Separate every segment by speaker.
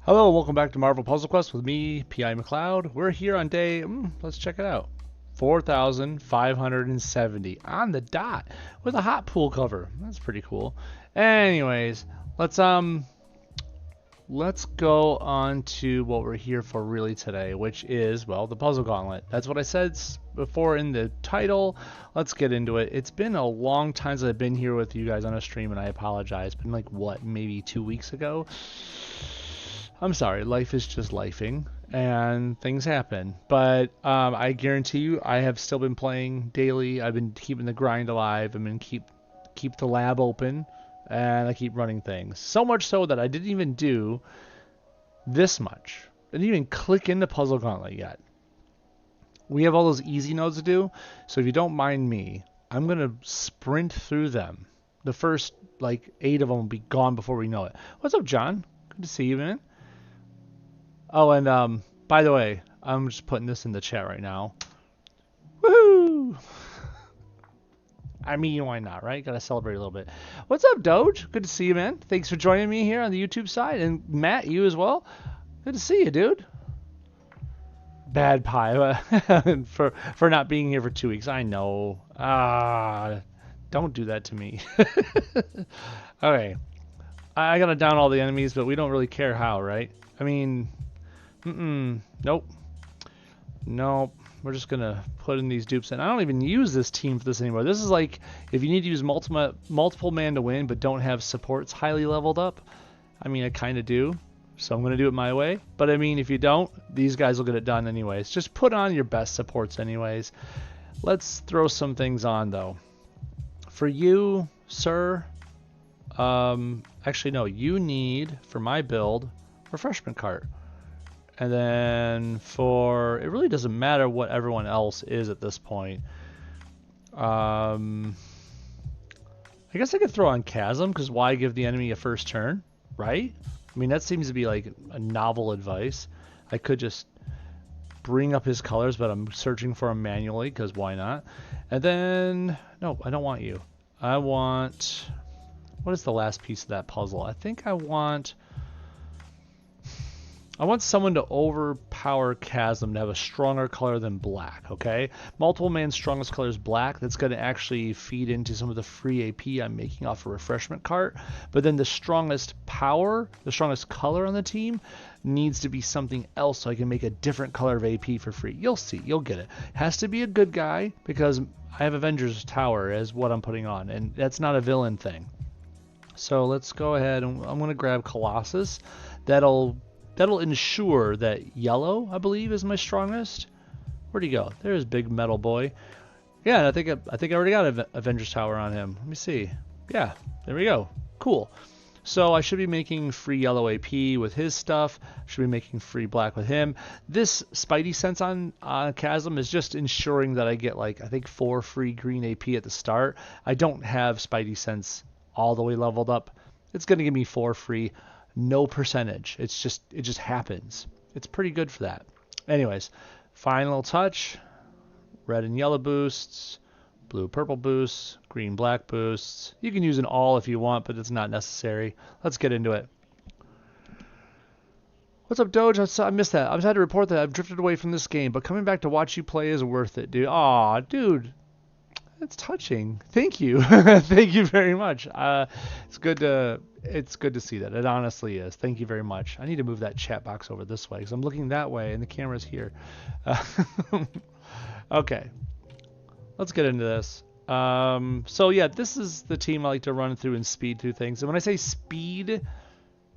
Speaker 1: Hello, and welcome back to Marvel Puzzle Quest with me, PiMacleod. We're here on day, let's check it out, 4,570 on the dot with a hot pool cover. That's pretty cool. Anyways, let's go on to what we're here for really today, which is, well, the puzzle gauntlet. That's what I said before in the title. Let's get into it. It's been a long time since I've been here with you guys on a stream, and I apologize. It's been like, what, maybe 2 weeks ago? I'm sorry, life is just lifing and things happen. But I guarantee you, I have still been playing daily. I've been keeping the grind alive. I'm gonna keep the lab open, and I keep running things. So much so that I didn't even do this much. I didn't even click into Puzzle Gauntlet yet. We have all those easy nodes to do, so if you don't mind me, I'm gonna sprint through them. The first like 8 of them will be gone before we know it. What's up, John? Good to see you, man. Oh, and by the way, I'm just putting this in the chat right now. Woohoo! I mean, why not, right? Gotta celebrate a little bit. What's up, Doge? Good to see you, man. Thanks for joining me here on the YouTube side. And Matt, you as well. Good to see you, dude. Bad pie for not being here for 2 weeks. I know. Don't do that to me. Okay. I gotta down all the enemies, but we don't really care how, right? I mean... Nope. Nope. We're just gonna put in these dupes, and I don't even use this team for this anymore. This is like if you need to use multiple man to win, but don't have supports highly leveled up. I mean, I kind of do, so I'm gonna do it my way. But I mean, if you don't, these guys will get it done anyways. Just put on your best supports anyways. Let's throw some things on though. For you, sir. Actually, no. You need for my build refreshment cart. And then for, it really doesn't matter what everyone else is at this point. I guess I could throw on Chasm, because why give the enemy a first turn, right? I mean, that seems to be like a novel advice. I could just bring up his colors, but I'm searching for him manually, because why not? And then, no, I don't want you. I want, what is the last piece of that puzzle? I think I want someone to overpower Chasm to have a stronger color than black, okay? Multiple man's strongest color is black. That's going to actually feed into some of the free AP I'm making off a refreshment cart. But then the strongest power, the strongest color on the team needs to be something else so I can make a different color of AP for free. You'll see. You'll get it. Has to be a good guy because I have Avengers Tower as what I'm putting on, and that's not a villain thing. So let's go ahead, and I'm going to grab Colossus. That'll ensure that yellow, I believe, is my strongest. Where'd he go? There's big metal boy. Yeah, I think I already got Avengers Tower on him. Let me see. Yeah, there we go. Cool. So I should be making free yellow AP with his stuff. Should be making free black with him. This Spidey Sense on Chasm is just ensuring that I get like I think 4 free green AP at the start. I don't have Spidey Sense all the way leveled up. It's gonna give me 4 free. No percentage. It just happens. It's pretty good for that. Anyways, final touch. Red and yellow boosts, blue purple boosts, green black boosts. You can use an all if you want, but it's not necessary. Let's get into it. What's up, Doge? I missed that. I was had to report that I've drifted away from this game, but coming back to watch you play is worth it, dude. Aw, dude. That's touching. Thank you. Thank you very much. It's good to see that. It honestly is. Thank you very much. I need to move that chat box over this way because I'm looking that way and the camera's here. Okay. Let's get into this. So yeah, this is the team I like to run through and speed through things. And when I say speed,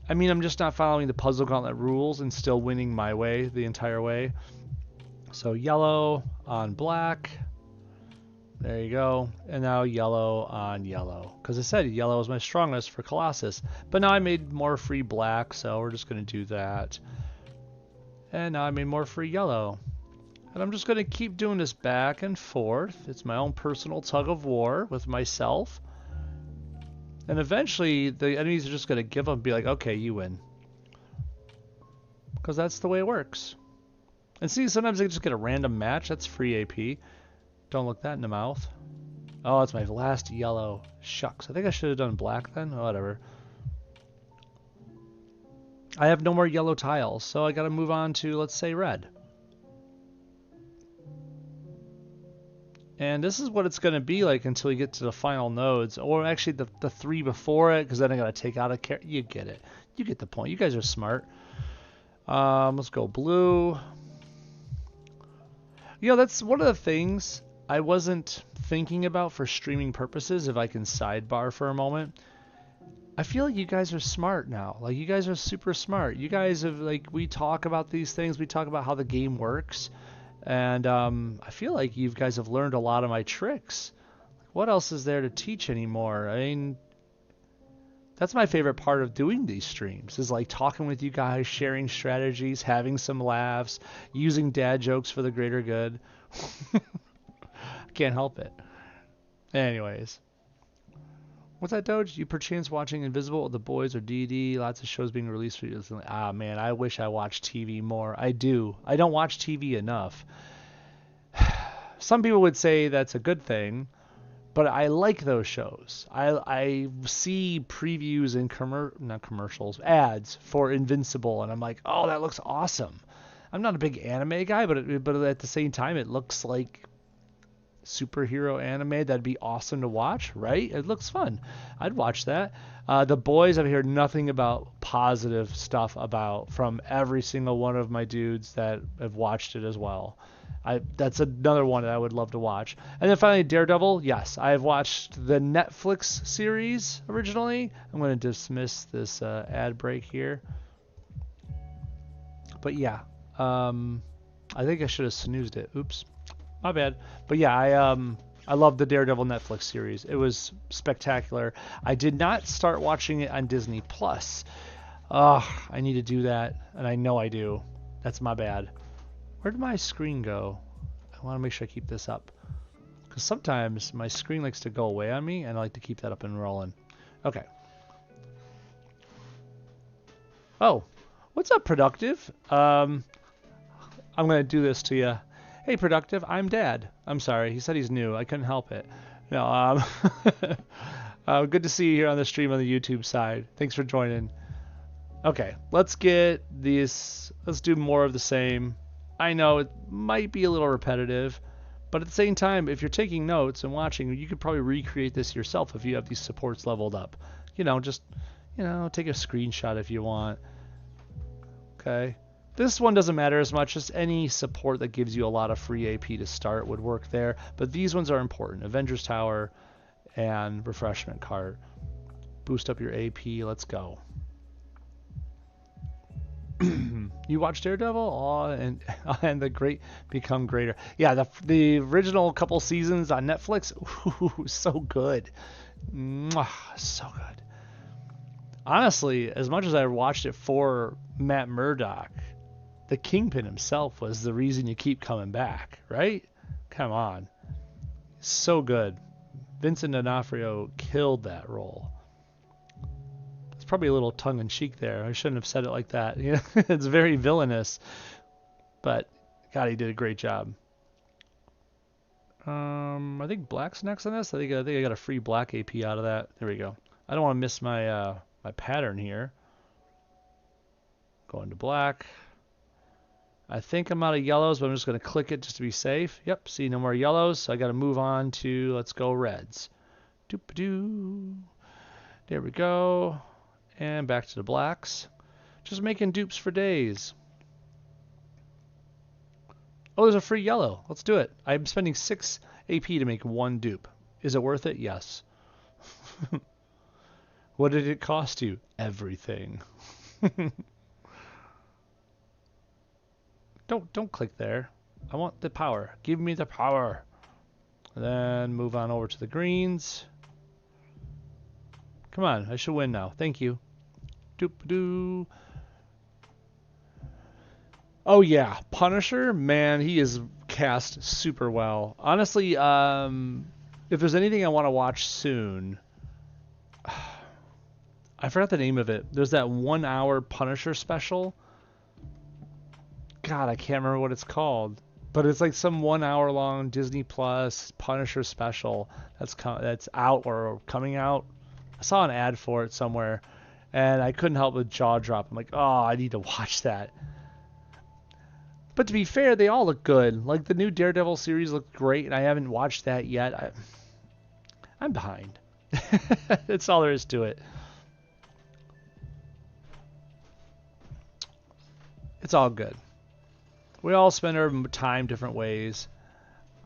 Speaker 1: I mean I'm just not following the Puzzle Gauntlet rules and still winning my way the entire way. So yellow on black. There you go. And now yellow on yellow. Because I said yellow is my strongest for Colossus. But now I made more free black, so we're just going to do that. And now I made more free yellow. And I'm just going to keep doing this back and forth. It's my own personal tug of war with myself. And eventually the enemies are just going to give up and be like, okay, you win. Because that's the way it works. And see, sometimes I just get a random match. That's free AP. Don't look that in the mouth. Oh, it's my last yellow. Shucks. I think I should have done black then. Oh, whatever. I have no more yellow tiles, so I gotta move on to, let's say, red. And this is what it's going to be like until we get to the final nodes, or actually the 3 before it, because then I got to take out a character. You get it. You get the point. You guys are smart. Let's go blue. You know, that's one of the things I wasn't thinking about for streaming purposes, if I can sidebar for a moment. I feel like you guys are smart now. Like, you guys are super smart. You guys have, like, we talk about these things. We talk about how the game works. And I feel like you guys have learned a lot of my tricks. What else is there to teach anymore? I mean, that's my favorite part of doing these streams, is like talking with you guys, sharing strategies, having some laughs, using dad jokes for the greater good. I can't help it. Anyways. What's that, Doge? You perchance watching Invisible, The Boys, or D&D? Lots of shows being released for you. Ah, man, I wish I watched TV more. I do. I don't watch TV enough. Some people would say that's a good thing, but I like those shows. I see previews and not commercials, ads for Invincible, and I'm like, oh, that looks awesome. I'm not a big anime guy, but at the same time, it looks like superhero anime. That'd be awesome to watch, right? It looks fun. I'd watch that. The Boys, I've heard nothing about positive stuff about from every single one of my dudes that have watched it as well. That's another one that I would love to watch. And then finally, Daredevil. Yes, I've watched the Netflix series originally. I'm going to dismiss this ad break here. But yeah, I think I should have snoozed it. Oops. My bad. But yeah, I love the Daredevil Netflix series. It was spectacular. I did not start watching it on Disney Plus. I need to do that, and I know I do. That's my bad. Where did my screen go? I want to make sure I keep this up, because sometimes my screen likes to go away on me, and I like to keep that up and rolling. Okay. Oh, what's up, Productive? I'm going to do this to you. Hey, Productive, I'm Dad. I'm sorry, he said he's new. I couldn't help it. No, good to see you here on the stream on the YouTube side. Thanks for joining. Okay, let's get these. Let's do more of the same. I know it might be a little repetitive, but at the same time, if you're taking notes and watching, you could probably recreate this yourself if you have these supports leveled up. Just, take a screenshot if you want. Okay. This one doesn't matter as much. Just any support that gives you a lot of free AP to start would work there. But these ones are important. Avengers Tower and Refreshment Cart. Boost up your AP. Let's go. You watch Daredevil? Oh, and the great become greater. Yeah, the original couple seasons on Netflix. Ooh, so good. Mwah, so good. Honestly, as much as I watched it for Matt Murdock, the Kingpin himself was the reason you keep coming back, right? Come on. So good. Vincent D'Onofrio killed that role. It's probably a little tongue-in-cheek there. I shouldn't have said it like that. It's very villainous. But, God, he did a great job. I think black's next on this. I think I got a free black AP out of that. There we go. I don't want to miss my my pattern here. Going to black. I think I'm out of yellows, but I'm just going to click it just to be safe. Yep, see, no more yellows, so I got to move on to, let's go reds. Doop-a-doo. There we go. And back to the blacks. Just making dupes for days. Oh, there's a free yellow. Let's do it. I'm spending 6 AP to make 1 dupe. Is it worth it? Yes. What did it cost you? Everything. Don't click there. I want the power. Give me the power. Then move on over to the greens. Come on, I should win now. Thank you. Doop-a-doo. Oh yeah, Punisher, man, he is cast super well. Honestly, if there's anything I want to watch soon, I forgot the name of it. There's that 1-hour Punisher special. God, I can't remember what it's called, but it's like some 1-hour long Disney Plus Punisher special that's out or coming out. I saw an ad for it somewhere, And I couldn't help but jaw drop. I'm like, oh, I need to watch that. But to be fair, they all look good. Like the new Daredevil series looked great, and I haven't watched that yet. I'm behind. That's all there is to it. It's all good. We all spend our time different ways.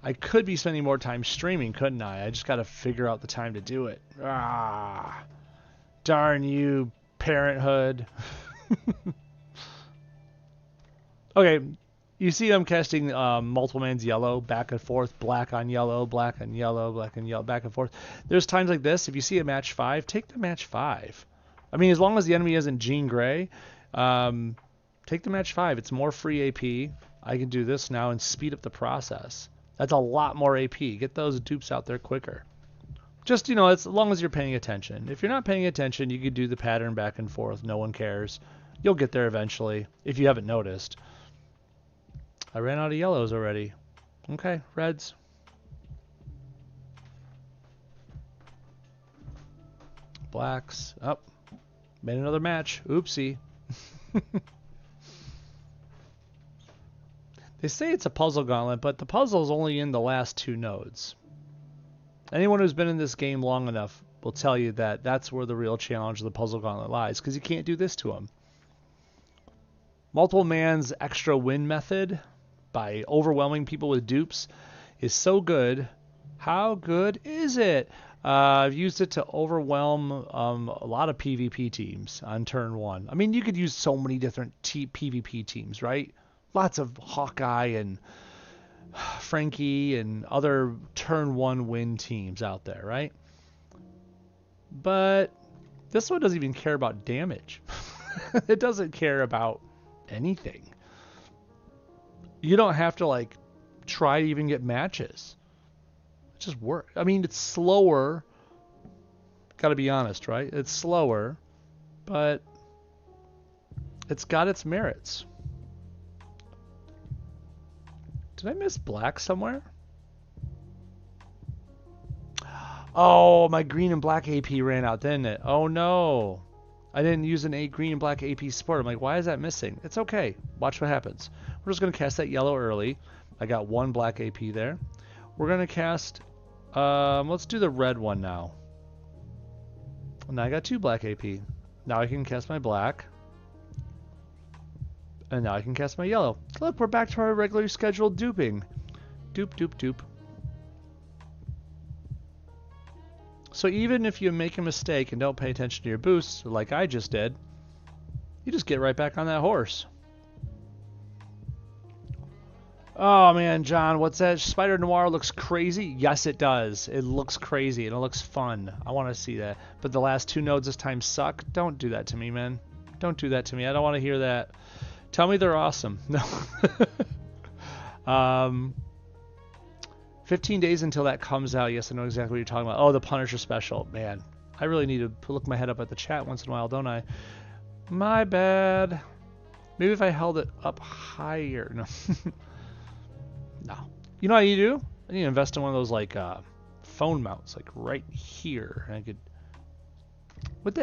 Speaker 1: I could be spending more time streaming, couldn't I? I just got to figure out the time to do it. Ah, darn you, parenthood. Okay, you see I'm casting multiple man's yellow, back and forth, black on yellow, black on yellow, black on yellow, back and forth. There's times like this, if you see a match 5, take the match 5. I mean, as long as the enemy isn't Jean Grey, take the match 5. It's more free AP. I can do this now and speed up the process. That's a lot more AP. Get those dupes out there quicker. Just, as long as you're paying attention. If you're not paying attention, you could do the pattern back and forth. No one cares. You'll get there eventually, if you haven't noticed. I ran out of yellows already. Okay, reds. Blacks. Up. Made another match. Oopsie. They say it's a puzzle gauntlet, but the puzzle's only in the last 2 nodes. Anyone who's been in this game long enough will tell you that that's where the real challenge of the puzzle gauntlet lies, because you can't do this to them. Multiple man's extra win method by overwhelming people with dupes is so good. How good is it? I've used it to overwhelm a lot of PvP teams on turn 1. I mean, you could use so many different PvP teams, right? Lots of Hawkeye and Frankie and other turn 1 win teams out there, right? But this one doesn't even care about damage. It doesn't care about anything. You don't have to try to even get matches. It just works. I mean, it's slower. Gotta be honest, right? It's slower, but it's got its merits. Did I miss black somewhere? Oh, my green and black AP ran out, didn't it? Oh no. I didn't use an green and black AP support. I'm like, why is that missing? It's okay. Watch what happens. We're just going to cast that yellow early. I got 1 black AP there. We're going to cast... let's do the red one now. Now I got 2 black AP. Now I can cast my black. And now I can cast my yellow. Look, we're back to our regularly scheduled duping. Dupe, dupe, dupe. So even if you make a mistake and don't pay attention to your boosts, like I just did, you just get right back on that horse. Oh man, John, what's that? Spider Noir looks crazy? Yes, it does. It looks crazy and it looks fun. I want to see that. But the last 2 nodes this time suck. Don't do that to me, man. Don't do that to me. I don't want to hear that. Tell me they're awesome. No. 15 days until that comes out. Yes, I know exactly what you're talking about. Oh, the Punisher special. Man, I really need to look my head up at the chat once in a while, don't I? My bad. Maybe if I held it up higher. No. No. You know what I need to do? I need to invest in one of those phone mounts, right here. And I could...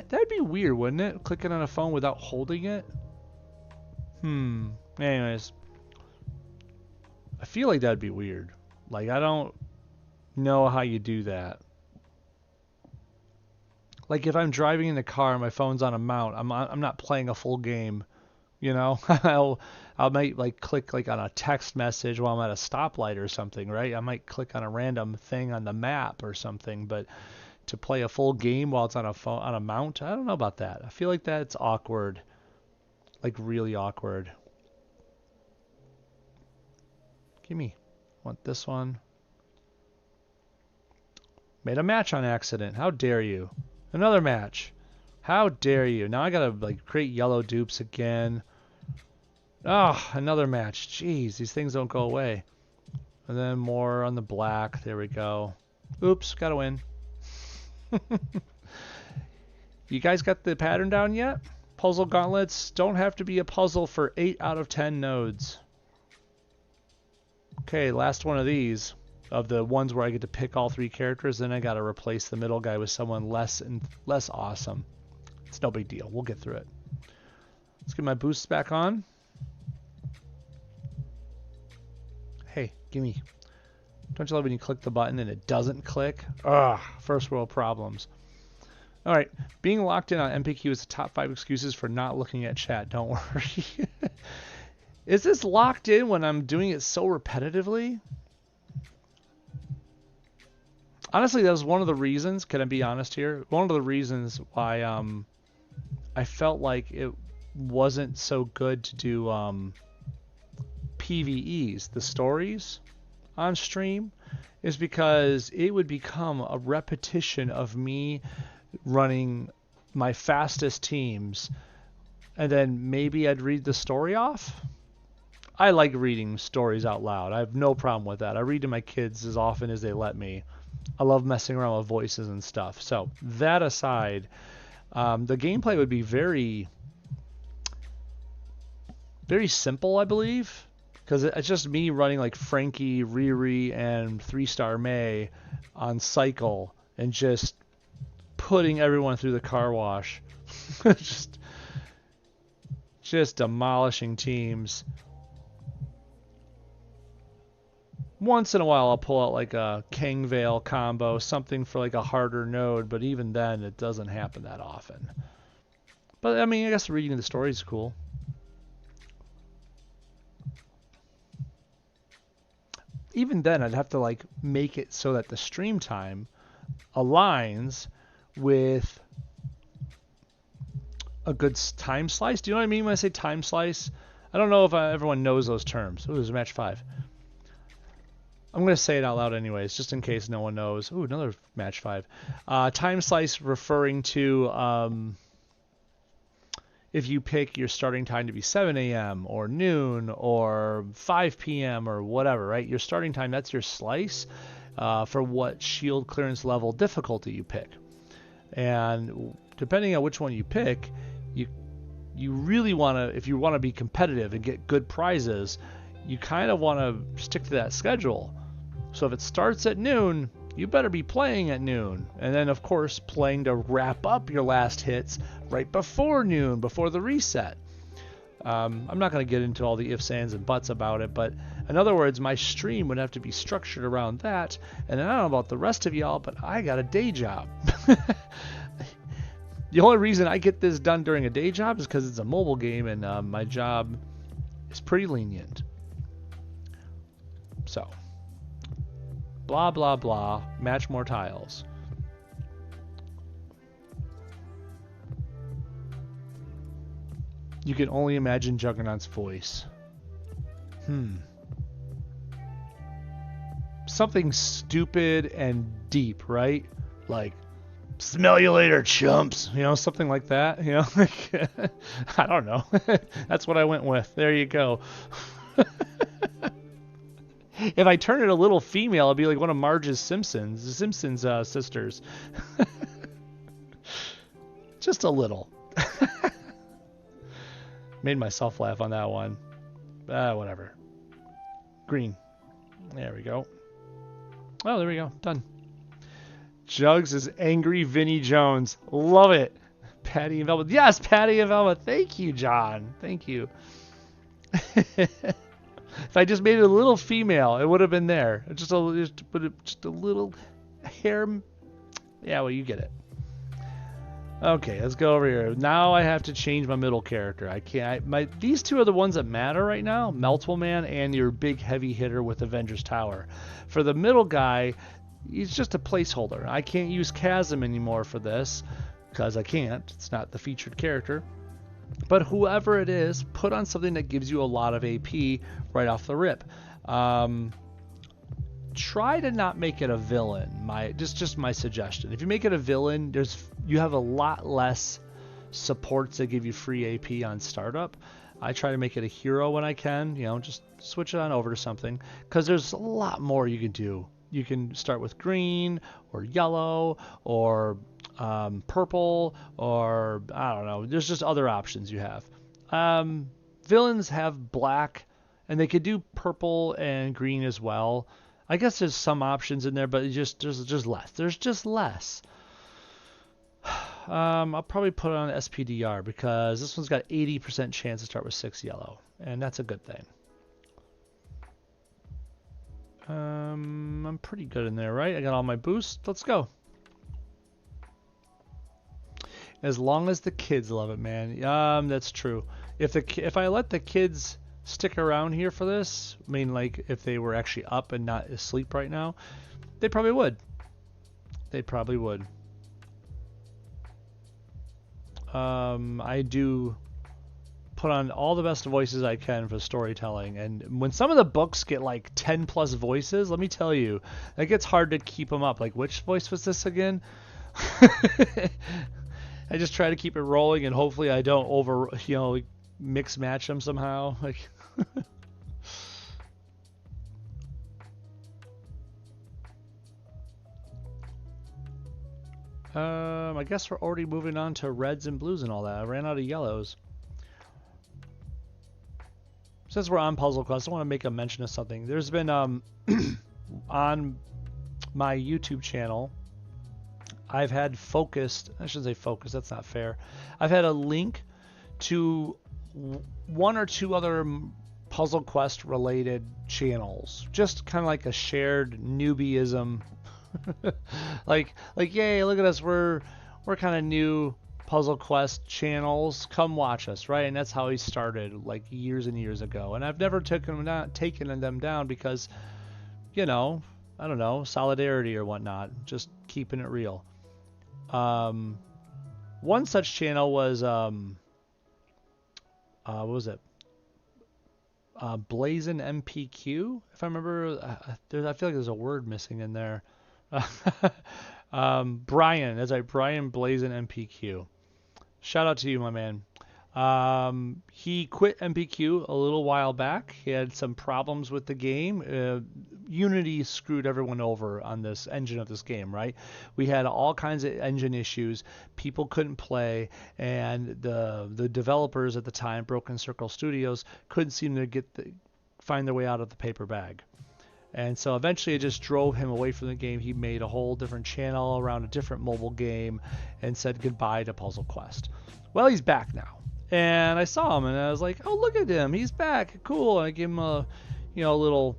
Speaker 1: That'd be weird, wouldn't it? Clicking on a phone without holding it? Anyways. I feel like that'd be weird. I don't know how you do that. If I'm driving in the car and my phone's on a mount, I'm not playing a full game, I might click on a text message while I'm at a stoplight or something, right? I might click on a random thing on the map or something, but to play a full game while it's on a phone on a mount, I don't know about that. I feel like that's awkward. Really awkward. Gimme. Want this one. Made a match on accident. How dare you? Another match. How dare you? Now I gotta create yellow dupes again. Ah, oh, another match. Jeez, these things don't go away. And then more on the black. There we go. Oops, gotta win. You guys got the pattern down yet? Puzzle gauntlets don't have to be a puzzle for 8 out of 10 nodes. Okay, last one of these. Of the ones where I get to pick all 3 characters, then I gotta replace the middle guy with someone less awesome. It's no big deal. We'll get through it. Let's get my boosts back on. Hey, gimme. Don't you love when you click the button and it doesn't click? Ugh, first world problems. All right, being locked in on MPQ is the top 5 excuses for not looking at chat. Don't worry. Is this locked in when I'm doing it so repetitively? Honestly, that was one of the reasons, can I be honest here? One of the reasons why I felt like it wasn't so good to do PvEs, the stories, on stream, is because it would become a repetition of me running my fastest teams, and then maybe I'd read the story off. I like reading stories out loud. I have no problem with that. I read to my kids as often as they let me. I love messing around with voices and stuff. So that aside, the gameplay would be very, very simple, I believe, because it's just me running like Frankie, Riri, and 3-star May on cycle and just putting everyone through the car wash. just demolishing teams. Once in a while I'll pull out like a Kangvale combo, something for like a harder node, but even then it doesn't happen that often. But I mean, I guess reading the story is cool. Even then I'd have to like make it so that the stream time aligns with a good time slice. Do you know what I mean when I say time slice? I don't know if everyone knows those terms. Ooh, there's match 5. I'm going to say it out loud anyways, just in case no one knows. Ooh, another match 5. Time slice referring to if you pick your starting time to be 7 a.m. or noon or 5 p.m. or whatever, right? Your starting time, that's your slice for what shield clearance level difficulty you pick. And depending on which one you pick, you really want to, if you want to be competitive and get good prizes, you kind of want to stick to that schedule. So if it starts at noon, you better be playing at noon. And then, of course, playing to wrap up your last hits right before noon, before the reset. I'm not going to get into all the ifs, ands, and buts about it, but in other words, my stream would have to be structured around that. And I don't know about the rest of y'all, but I got a day job. The only reason I get this done during a day job is because it's a mobile game, and my job is pretty lenient. So, blah, blah, blah, match more tiles. You can only imagine Juggernaut's voice. Something stupid and deep, right? Like, smell you later, chumps. You know, something like that. You know, I don't know. That's what I went with. There you go. If I turn it a little female, it'd be like one of Marge's Simpsons, the Simpsons sisters. Just a little. Made myself laugh on that one. Whatever. Green. There we go. Oh, there we go. Done. Jugs is angry Vinnie Jones. Love it. Patty and Velma. Yes, Patty and Velma. Thank you, John. Thank you. If I just made it a little female, it would have been there. Just a little hair. Yeah, well, you get it. Okay, let's go over here. Now I have to change my middle character. I can't. These two are the ones that matter right now: Meltwell Man and your big heavy hitter with Avengers Tower. For the middle guy, he's just a placeholder. I can't use Chasm anymore for this because I can't. It's not the featured character. But whoever it is, put on something that gives you a lot of AP right off the rip. Try to not make it a villain. Just my suggestion. If you make it a villain, you have a lot less supports that give you free AP on startup. I try to make it a hero when I can. You know, just switch it on over to something because there's a lot more you can do. You can start with green or yellow or purple, or I don't know. There's just other options you have. Villains have black, and they could do purple and green as well. I guess there's some options in there, but there's just less. There's just less. I'll probably put it on SPDR because this one's got 80% chance to start with 6 yellow, and that's a good thing. I'm pretty good in there, right? I got all my boosts. Let's go. As long as the kids love it, man. That's true. If I let the kids stick around here for this, I mean, like if they were actually up and not asleep right now, they probably would. They probably would. I do put on all the best voices I can for storytelling, and when some of the books get like 10 plus voices, let me tell you, it gets hard to keep them up. Like, which voice was this again? I just try to keep it rolling, and hopefully I don't mix match them somehow. Like, I guess we're already moving on to reds and blues and all that. I ran out of yellows. Since we're on Puzzle Quest, I want to make a mention of something. There's been on my YouTube channel, I've had focused, I shouldn't say focused, that's not fair. I've had a link to 1 or 2 other Puzzle Quest related channels. Just kind of like a shared newbieism. like yay, look at us, we're kind of new Puzzle Quest channels, come watch us, right? And that's how he started like years and years ago. And I've never taken them down because, you know, I don't know, solidarity or whatnot, just keeping it real. One such channel was what was it? Blazin' MPQ, if I remember. I feel like there's a word missing in there. Brian, that's right, Brian Blazin' MPQ. Shout out to you, my man. He quit MPQ a little while back. He had some problems with the game. Unity screwed everyone over on this engine of this game, right? We had all kinds of engine issues. People couldn't play, and the developers at the time, Broken Circle Studios, couldn't seem to find their way out of the paper bag. And so eventually it just drove him away from the game. He made a whole different channel around a different mobile game and said goodbye to Puzzle Quest. Well, he's back now. And I saw him and I was like, oh, look at him. He's back. Cool. And I gave him a little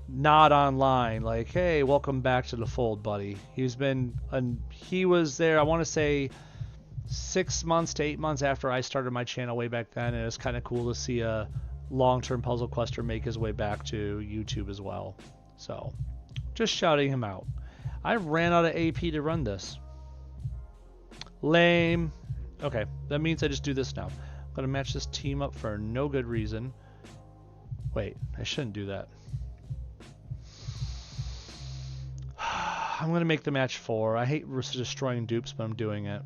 Speaker 1: nod online like, hey, welcome back to the fold, buddy. He was there, I want to say 6 months to 8 months after I started my channel way back then. And it was kind of cool to see a long-term Puzzle Quester make his way back to YouTube as well. So, just shouting him out. I ran out of AP to run this. Lame. Okay, that means I just do this now. I'm going to match this team up for no good reason. Wait, I shouldn't do that. I'm going to make the match 4. I hate destroying dupes, but I'm doing it.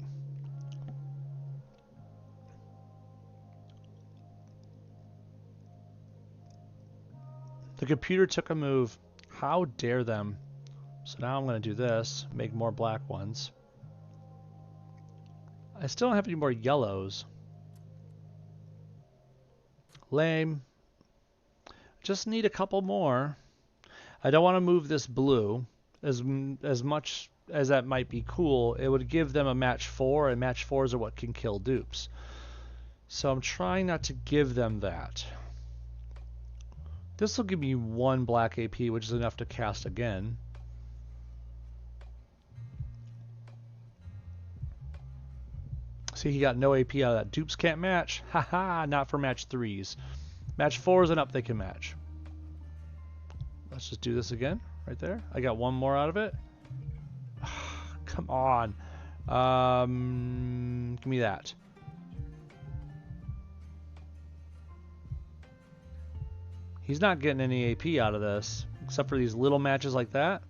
Speaker 1: The computer took a move. How dare them? So now I'm going to do this, make more black ones. I still don't have any more yellows. Lame. Just need a couple more. I don't want to move this blue. As much as that might be cool, it would give them a match 4, and match 4s are what can kill dupes. So I'm trying not to give them that. This will give me 1 black AP, which is enough to cast again. See, he got no AP out of that. Dupes can't match. Haha, not for match 3s. Match 4s and up they can match. Let's just do this again, right there. I got 1 more out of it. Come on. Give me that. He's not getting any AP out of this, except for these little matches like that.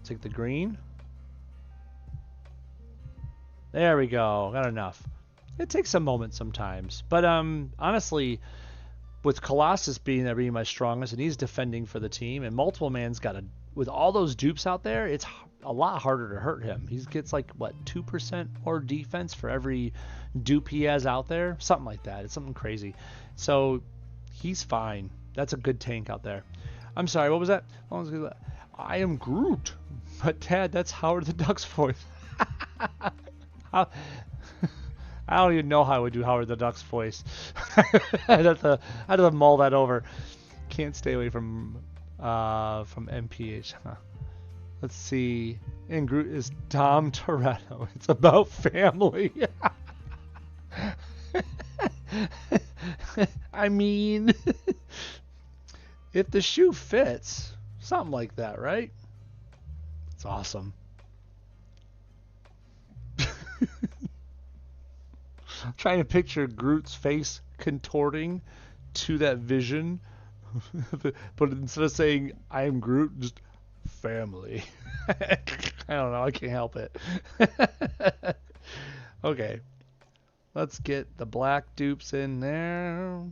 Speaker 1: Take the green. There we go. Got enough. It takes a moment sometimes. But honestly, with Colossus being my strongest, and he's defending for the team, and Multiple Man's got with all those dupes out there, it's a lot harder to hurt him. He gets like, what, 2% more defense for every dupe he has out there? Something like that. It's something crazy. So he's fine. That's a good tank out there. I'm sorry, what was that? I am Groot. But Dad, that's Howard the Duck's voice. I don't even know how I would do Howard the Duck's voice. I'd have to mull that over. Can't stay away from MPH. Huh. Let's see. In Groot is Dom Toretto. It's about family. I mean, if the shoe fits, something like that, right? It's awesome. I'm trying to picture Groot's face contorting to that vision, but instead of saying I am Groot, just family. I don't know, I can't help it. Okay, let's get the black dupes in there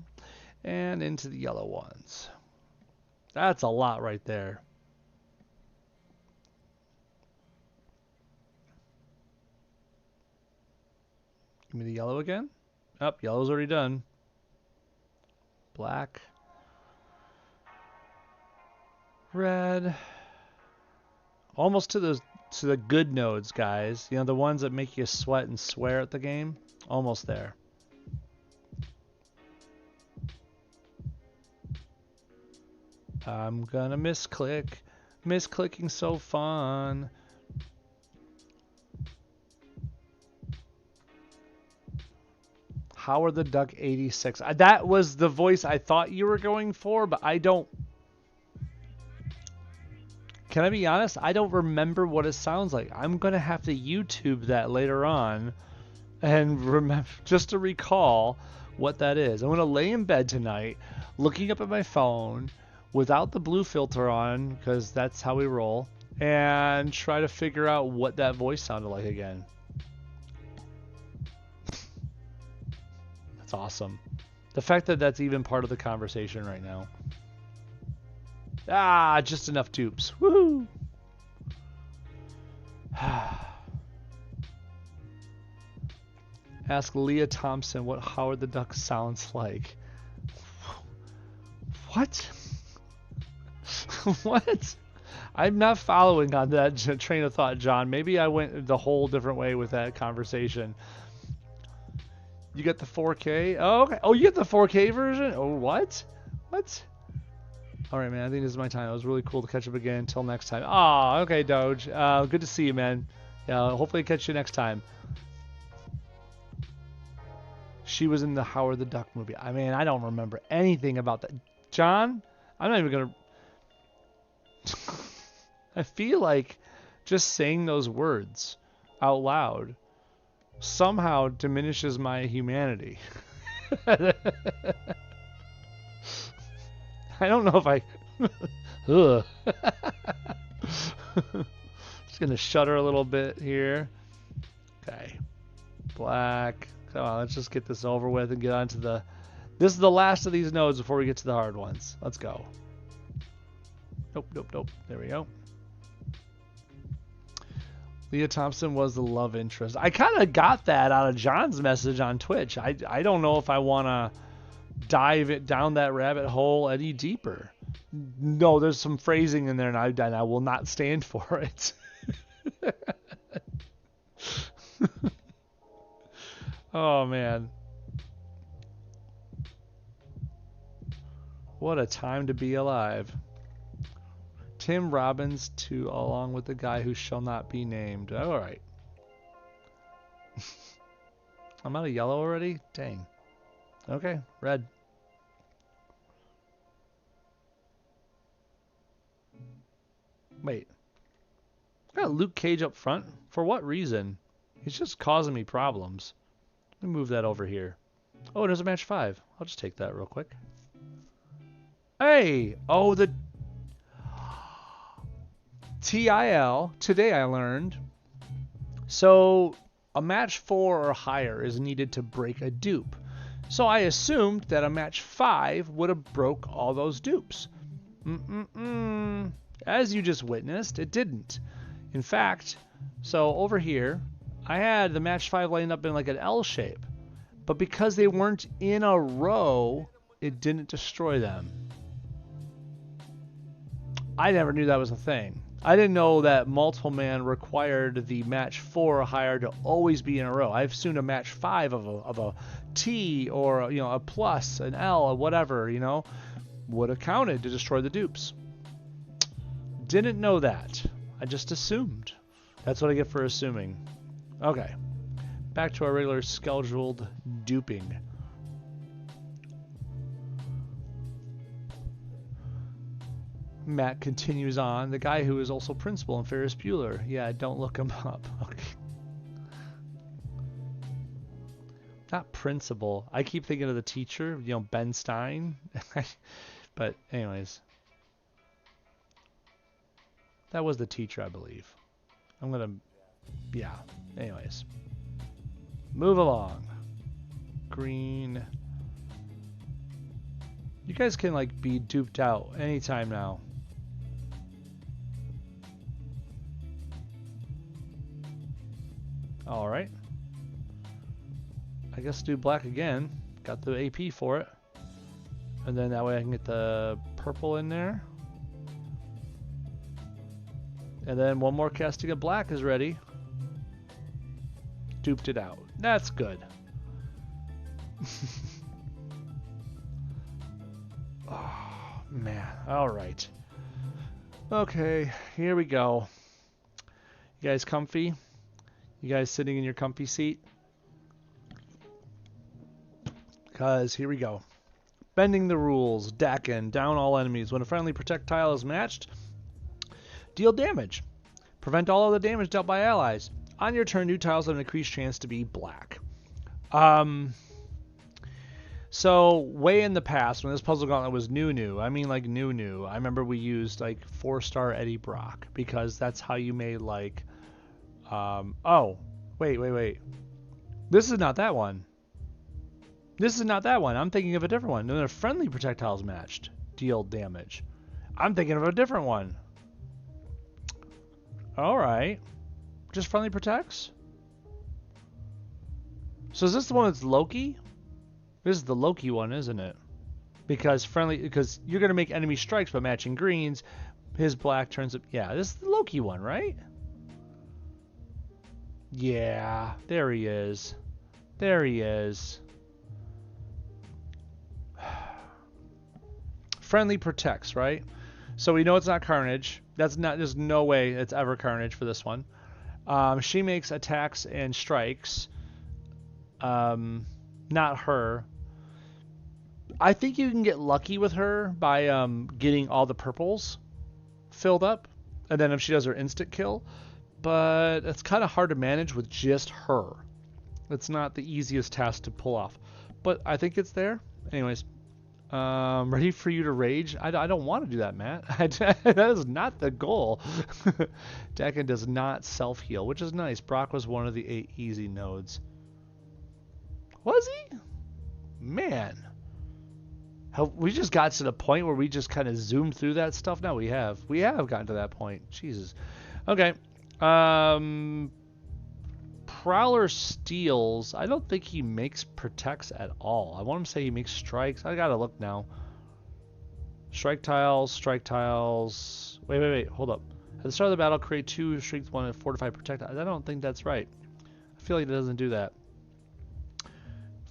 Speaker 1: and into the yellow ones. That's a lot right there. Give me the yellow again. Oh, yellow's already done. Black. Red. Almost to the good nodes, guys. You know, the ones that make you sweat and swear at the game. Almost there. I'm gonna misclick. Misclicking so fun. Howard the Duck 86. That was the voice I thought you were going for, but I don't... Can I be honest? I don't remember what it sounds like. I'm going to have to YouTube that later on and remember, just to recall what that is. I'm going to lay in bed tonight looking up at my phone without the blue filter on, because that's how we roll, and try to figure out what that voice sounded like again. That's awesome. The fact that that's even part of the conversation right now. Ah, just enough dupes. Woohoo! Ask Leah Thompson what Howard the Duck sounds like. What? What? I'm not following on that train of thought, John. Maybe I went the whole different way with that conversation. You get the 4K? Oh, okay. Oh, you get the 4K version? Oh, what? What? All right, man. I think this is my time. It was really cool to catch up again. Until next time. Ah, okay, Doge. Good to see you, man. Yeah, hopefully catch you next time. She was in the Howard the Duck movie. I mean, I don't remember anything about that. John, I'm not even going to... I feel like just saying those words out loud somehow diminishes my humanity. I don't know if I... Ugh. Just going to shudder a little bit here. Okay. Black. Come on, let's just get this over with and get on to the... This is the last of these nodes before we get to the hard ones. Let's go. Nope, nope, nope. There we go. Leah Thompson was the love interest. I kind of got that out of John's message on Twitch. I don't know if I want to dive it down that rabbit hole any deeper. No, there's some phrasing in there, and I will not stand for it. Oh, man. What a time to be alive. Tim Robbins along with the guy who shall not be named. All right. I'm out of yellow already? Dang. Okay, red. Wait. I got Luke Cage up front? For what reason? He's just causing me problems. Let me move that over here. Oh, there's a match 5. I'll just take that real quick. Hey! Oh, the... TIL. Today I learned. So, a match 4 or higher is needed to break a dupe. So I assumed that a match 5 would have broke all those dupes. As you just witnessed, it didn't. In fact, so over here, I had the match 5 lined up in like an L shape. But because they weren't in a row, it didn't destroy them. I never knew that was a thing. I didn't know that multiple man required the match 4 or higher to always be in a row. I've assumed a match 5 of a T or, you know, a plus, an L, or whatever, you know, would have counted to destroy the dupes. Didn't know that. I just assumed. That's what I get for assuming. Okay. Back to our regular scheduled duping. Matt continues on. The guy who is also principal in Ferris Bueller. Yeah, don't look him up. Okay. Not principal. I keep thinking of the teacher, you know, Ben Stein. But anyways. That was the teacher, I believe. I'm gonna... Yeah. Anyways. Move along. Green. You guys can, like, be duped out anytime now. Alright. I guess do black again. Got the AP for it. And then that way I can get the purple in there. And then one more casting of black is ready. Duped it out. That's good. Oh, man. Alright. Okay, here we go. You guys comfy? You guys sitting in your comfy seat? Because here we go. Bending the rules. Dakin. Down all enemies. When a friendly projectile is matched, deal damage. Prevent all of the damage dealt by allies. On your turn, new tiles have an increased chance to be black. So way in the past, when this puzzle gauntlet was new, I mean like new, I remember we used like 4-star Eddie Brock because that's how you made like, oh, wait. This is not that one. This is not that one. I'm thinking of a different one. No, they're friendly projectiles matched. Deal damage. I'm thinking of a different one. Alright. Just friendly protects? So is this the one that's Loki? This is the Loki one, isn't it? Because you're going to make enemy strikes by matching greens. His black turns up. Yeah, this is the Loki one, right? Yeah, there he is. There he is. Friendly protects, right? So we know it's not Carnage. There's no way it's ever Carnage for this one. She makes attacks and strikes. Not her. I think you can get lucky with her by getting all the purples filled up. And then if she does her instant kill. But it's kind of hard to manage with just her. It's not the easiest task to pull off. But I think it's there. Anyways. Ready for you to rage? I don't want to do that, Matt. That is not the goal. Dakin does not self-heal, which is nice. Brock was one of the 8 easy nodes. Was he? Man. We just got to the point where we just kind of zoomed through that stuff. No, we have. We have gotten to that point. Jesus. Okay. Prowler steals. I don't think he makes protects at all. I want him to say he makes strikes. I gotta look now. Strike tiles. Wait. Hold up. At the start of the battle, create 2 strength 1 and fortify protect. I don't think that's right. I feel like it doesn't do that.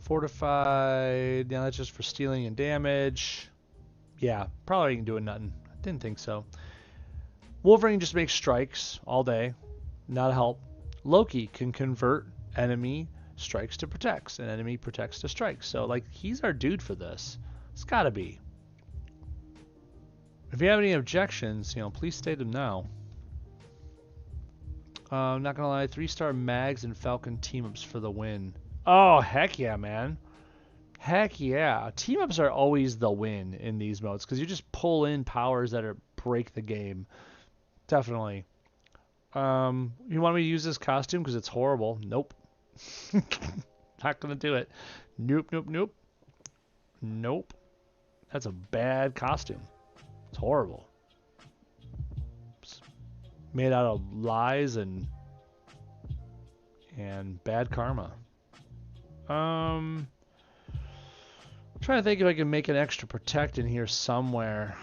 Speaker 1: Fortified. Yeah, that's just for stealing and damage. Yeah, probably ain't doing nothing. I didn't think so. Wolverine just makes strikes all day. Not a help. Loki can convert enemy strikes to protects and enemy protects to strikes. So, like, he's our dude for this. It's gotta be. If you have any objections, you know, please state them now. I'm not gonna lie, 3-star Mags and Falcon team-ups for the win. Oh, heck yeah, man. Heck yeah. Team-ups are always the win in these modes because you just pull in powers that break the game. Definitely. You want me to use this costume because it's horrible? Nope. Not gonna do it. Nope. That's a bad costume. It's horrible. It's made out of lies and bad karma. I'm trying to think if I can make an extra protect in here somewhere.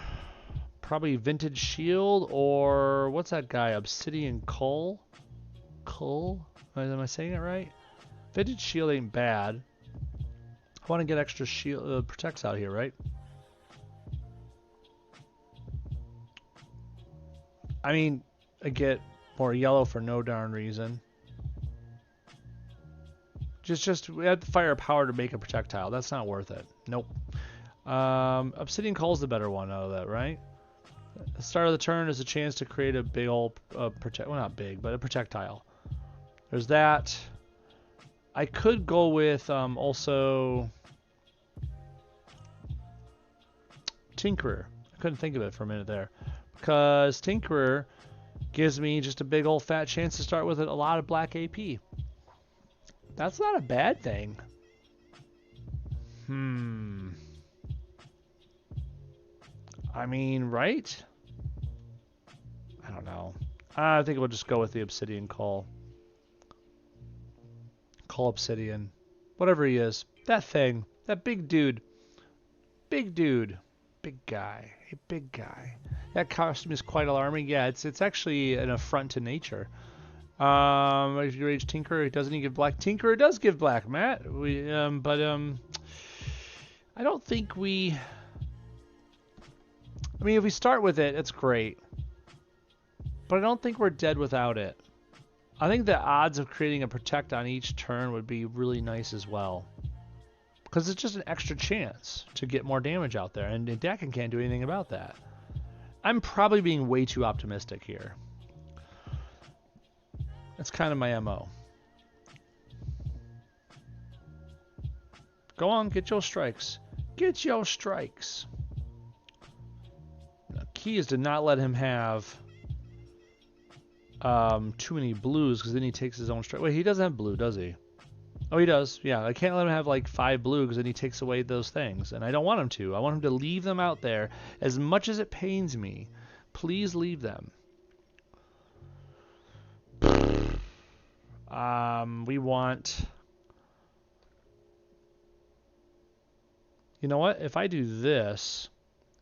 Speaker 1: probably Vintage Shield or what's that guy? Obsidian Cull? Cull? Am I saying it right? Vintage Shield ain't bad. I want to get extra shield protects out here, right? I mean, I get more yellow for no darn reason. Just we have to fire power to make a projectile. That's not worth it. Nope. Obsidian Cull's the better one out of that, right? The start of the turn is a chance to create a big old well, not big, but a projectile. There's that. I could go with also Tinkerer. I couldn't think of it for a minute there, because Tinkerer gives me just a big old fat chance to start with a lot of black AP. That's not a bad thing. I mean, right? I don't know. I think we'll just go with the Obsidian Cull. Cull Obsidian. Whatever he is. That thing. That big dude. Big dude. Big guy. A big guy. That costume is quite alarming. Yeah, it's actually an affront to nature. If you rage Tinkerer, doesn't he give black? Tinkerer does give black, Matt. I don't think we... I mean, if we start with it, it's great. But I don't think we're dead without it. I think the odds of creating a protect on each turn would be really nice as well. Because it's just an extra chance to get more damage out there, and Dakin can't do anything about that. I'm probably being way too optimistic here. That's kind of my MO. Go on, get your strikes. Get your strikes. The key is to not let him have too many blues, because then he takes his own strike. Wait, he doesn't have blue, does he? Oh, he does. Yeah, I can't let him have like 5 blue, because then he takes away those things. And I don't want him to. I want him to leave them out there. As much as it pains me, please leave them. We want... You know what? If I do this,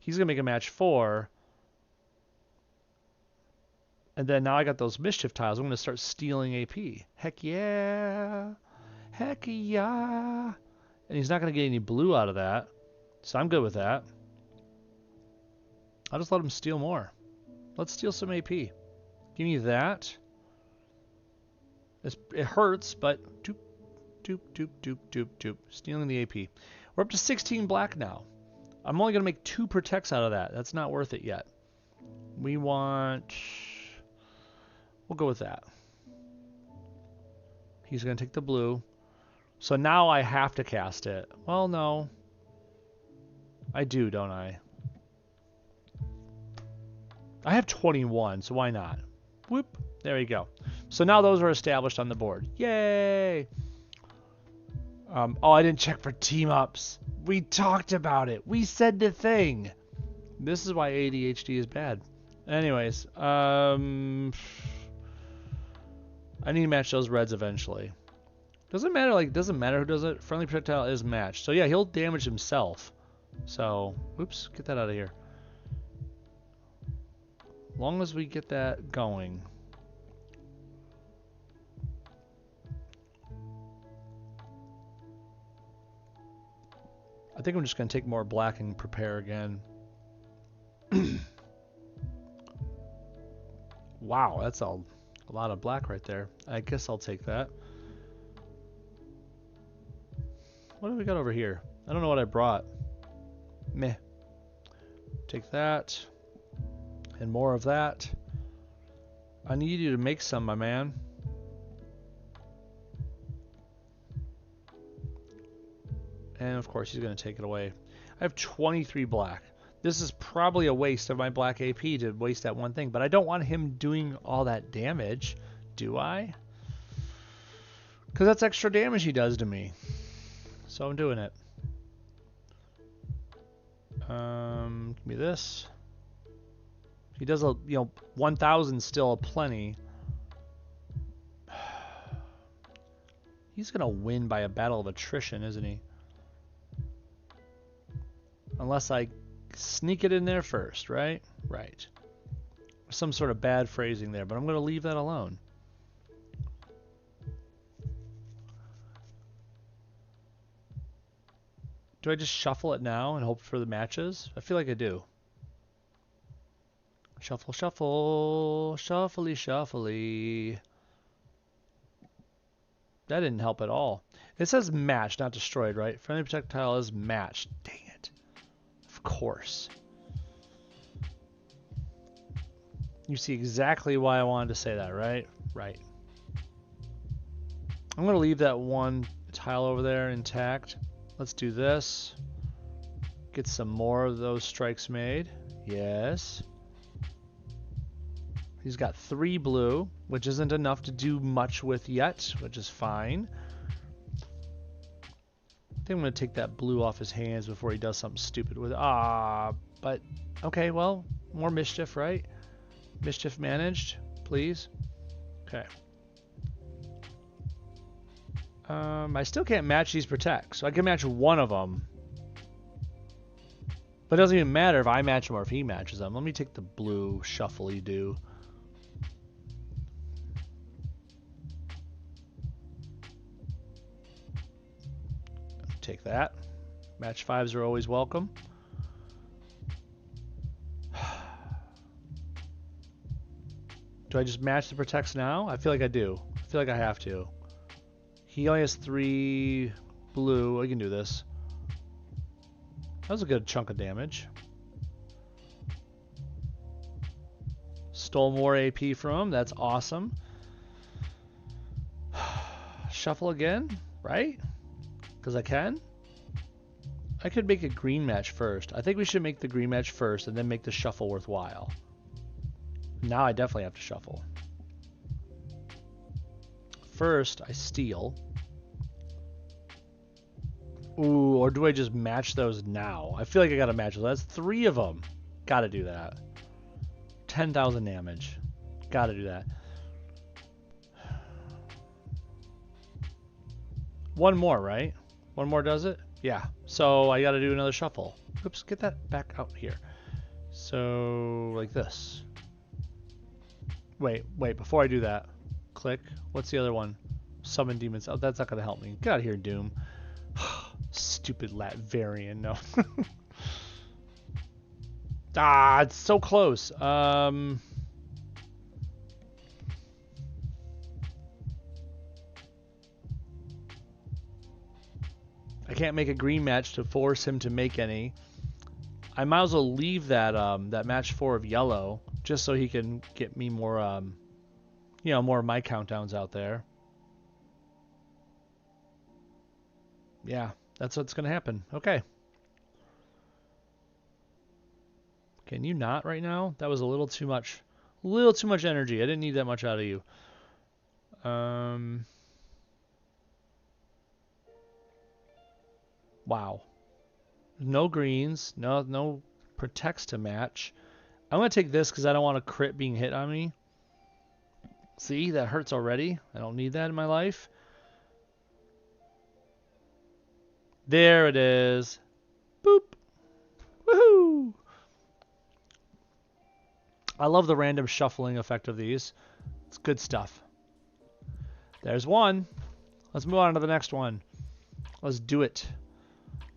Speaker 1: he's going to make a match 4. And then now I got those mischief tiles. I'm going to start stealing AP. Heck yeah. Heck yeah. And he's not going to get any blue out of that. So I'm good with that. I'll just let him steal more. Let's steal some AP. Give me that. It hurts, but doop, doop, doop, doop, doop, doop. Stealing the AP. We're up to 16 black now. I'm only going to make 2 protects out of that. That's not worth it yet. We want... We'll go with that. He's going to take the blue. So now I have to cast it. Well, no. I do, don't I? I have 21, so why not? Whoop. There you go. So now those are established on the board. Yay! Oh, I didn't check for team-ups. We talked about it. We said the thing. This is why ADHD is bad. Anyways, I need to match those reds eventually. Doesn't matter, like, doesn't matter who does it. Friendly projectile is matched. So yeah, he'll damage himself. So, oops, get that out of here. As long as we get that going. I think I'm just going to take more black and prepare again. Wow, that's a lot of black right there. I guess I'll take that. What do we got over here? I don't know what I brought. Meh. Take that. And more of that. I need you to make some, my man. And of course he's going to take it away. I have 23 black. This is probably a waste of my black AP to waste that one thing, but I don't want him doing all that damage, do I? Because that's extra damage he does to me. So I'm doing it. Give me this. He does a, 1,000 still a plenty. He's going to win by a battle of attrition, isn't he? Unless I Sneak it in there first, right? Right. Some sort of bad phrasing there, but I'm going to leave that alone. Do I just shuffle it now and hope for the matches? I feel like I do. Shuffle, shuffle, shuffly, shuffly. That didn't help at all. It says matched, not destroyed, right? Friendly projectile is matched. Dang it. Of course. You see exactly why I wanted to say that, right? Right. I'm going to leave that one tile over there intact. Let's do this. Get some more of those strikes made. Yes. He's got 3 blue, which isn't enough to do much with yet, which is fine. I think I'm going to take that blue off his hands before he does something stupid with it. But okay, well, more mischief, right? Mischief managed, please. Okay. I still can't match these protects, so I can match one of them. But it doesn't even matter if I match them or if he matches them. Let me take the blue shuffly do. Take that. Match 5s are always welcome. Do I just match the protects now? I feel like I do. I feel like I have to. He only has 3 blue. I can do this. That was a good chunk of damage. Stole more AP from him. That's awesome. Shuffle again, right? Because I can. I could make a green match first. I think we should make the green match first and then make the shuffle worthwhile. Now I definitely have to shuffle. First, I steal. Ooh, or do I just match those now? I feel like I gotta match those. That's 3 of them. Gotta do that. 10,000 damage. Gotta do that. One more, right? One more does it? Yeah. So I gotta do another shuffle. Oops, get that back out here. So, like this. Wait, before I do that. Click. What's the other one? Summon demons. Oh, that's not gonna help me. Get out of here, Doom. Stupid Latvarian, no. It's so close. I can't make a green match to force him to make any. I might as well leave that that match 4 of yellow just so he can get me more you know, more of my countdowns out there. Yeah, that's what's gonna happen. Okay. Can you not right now? That was a little too much. A little too much energy. I didn't need that much out of you. Wow. No greens. No protects to match. I'm going to take this because I don't want a crit being hit on me. See, that hurts already. I don't need that in my life. There it is. Boop. Woohoo! I love the random shuffling effect of these. It's good stuff. There's one. Let's move on to the next one. Let's do it.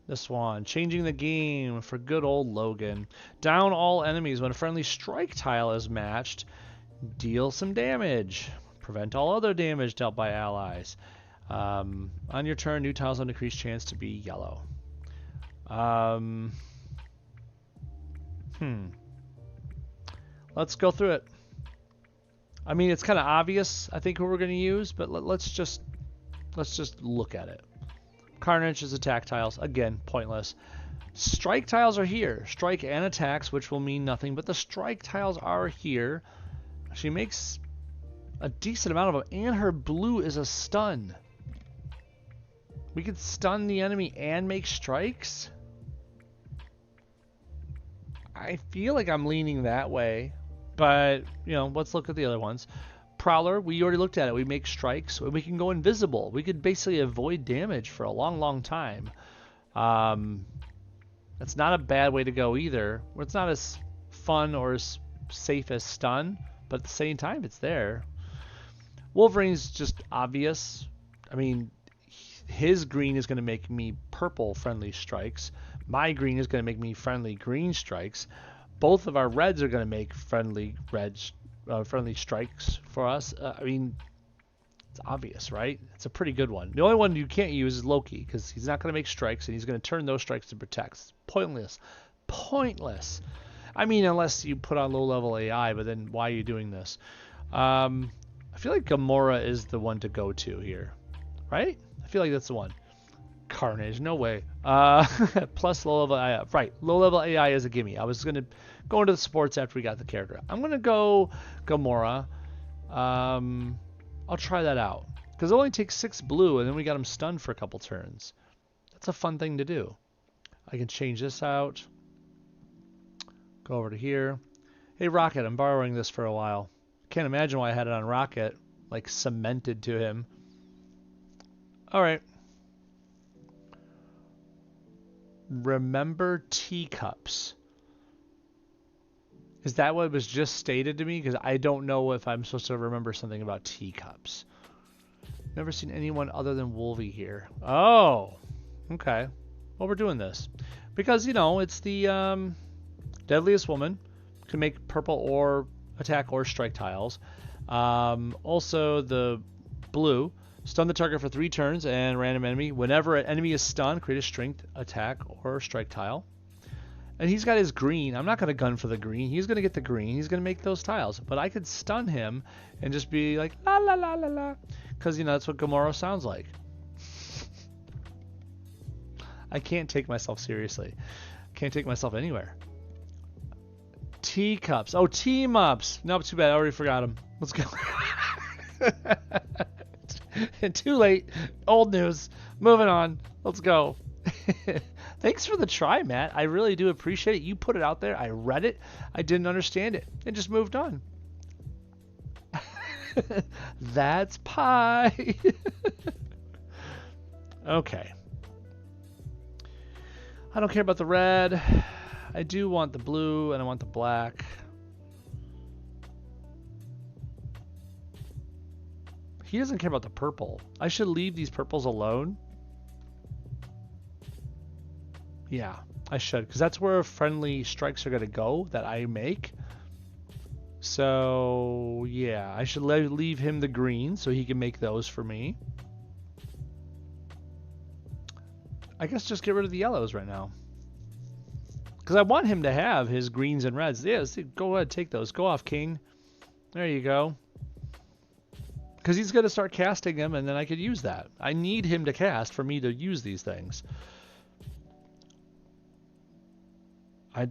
Speaker 1: This one. Changing the game for good old Logan. Down all enemies when a friendly strike tile is matched. Deal some damage. Prevent all other damage dealt by allies. On your turn, new tiles have an increased chance to be yellow. Let's go through it. I mean, it's kind of obvious, I think, who we're going to use, but let's just look at it. Carnage is attack tiles. Again, pointless. Strike tiles are here. Strike and attacks, which will mean nothing, but the strike tiles are here. She makes a decent amount of them, and her blue is a stun. We could stun the enemy and make strikes? I feel like I'm leaning that way, but, you know, let's look at the other ones. Prowler, we already looked at it. We make strikes. We can go invisible. We could basically avoid damage for a long, long time. That's not a bad way to go either. It's not as fun or as safe as stun, but at the same time, it's there. Wolverine's just obvious. I mean, his green is going to make me purple friendly strikes. My green is going to make me friendly green strikes. Both of our reds are going to make friendly friendly strikes for us. I mean, it's obvious, right? It's a pretty good one. The only one you can't use is Loki, because he's not going to make strikes, and he's going to turn those strikes to protects. Pointless. Pointless. I mean, unless you put on low-level AI, but then why are you doing this? I feel like Gamora is the one to go to here, right? I feel like that's the one. Carnage, no way. Plus low-level AI. Right, low-level AI is a gimme. I was going to go into the sports after we got the character. I'm going to go Gamora. I'll try that out. Because it only takes 6 blue, and then we got him stunned for a couple turns. That's a fun thing to do. I can change this out. Go over to here. Hey, Rocket, I'm borrowing this for a while. Can't imagine why I had it on Rocket. Like, cemented to him. Alright. Remember teacups. Is that what was just stated to me? Because I don't know if I'm supposed to remember something about teacups. Never seen anyone other than Wolvie here. Oh, okay. Well, we're doing this. Because, you know, it's the deadliest woman. Can make purple or attack or strike tiles. Also, the blue. Stun the target for 3 turns and random enemy. Whenever an enemy is stunned, create a strength, attack, or strike tile. And he's got his green. I'm not going to gun for the green. He's going to get the green. He's going to make those tiles. But I could stun him and just be like, la la la la la. Because, you know, that's what Gamora sounds like. I can't take myself seriously. Can't take myself anywhere. Teacups. Oh, team-ups. Nope, too bad. I already forgot them. Let's go. Too late. Old news. Moving on. Let's go. Thanks for the try, Matt. I really do appreciate it. You put it out there. I read it. I didn't understand it. And just moved on. That's pie. Okay. I don't care about the red. I do want the blue and I want the black. He doesn't care about the purple. I should leave these purples alone. Yeah, I should, because that's where friendly strikes are going to go that I make. So, yeah, I should leave him the green so he can make those for me. I guess just get rid of the yellows right now. Because I want him to have his greens and reds. Yeah, go ahead, take those. Go off, King. There you go. Because he's going to start casting them, and then I could use that. I need him to cast for me to use these things. I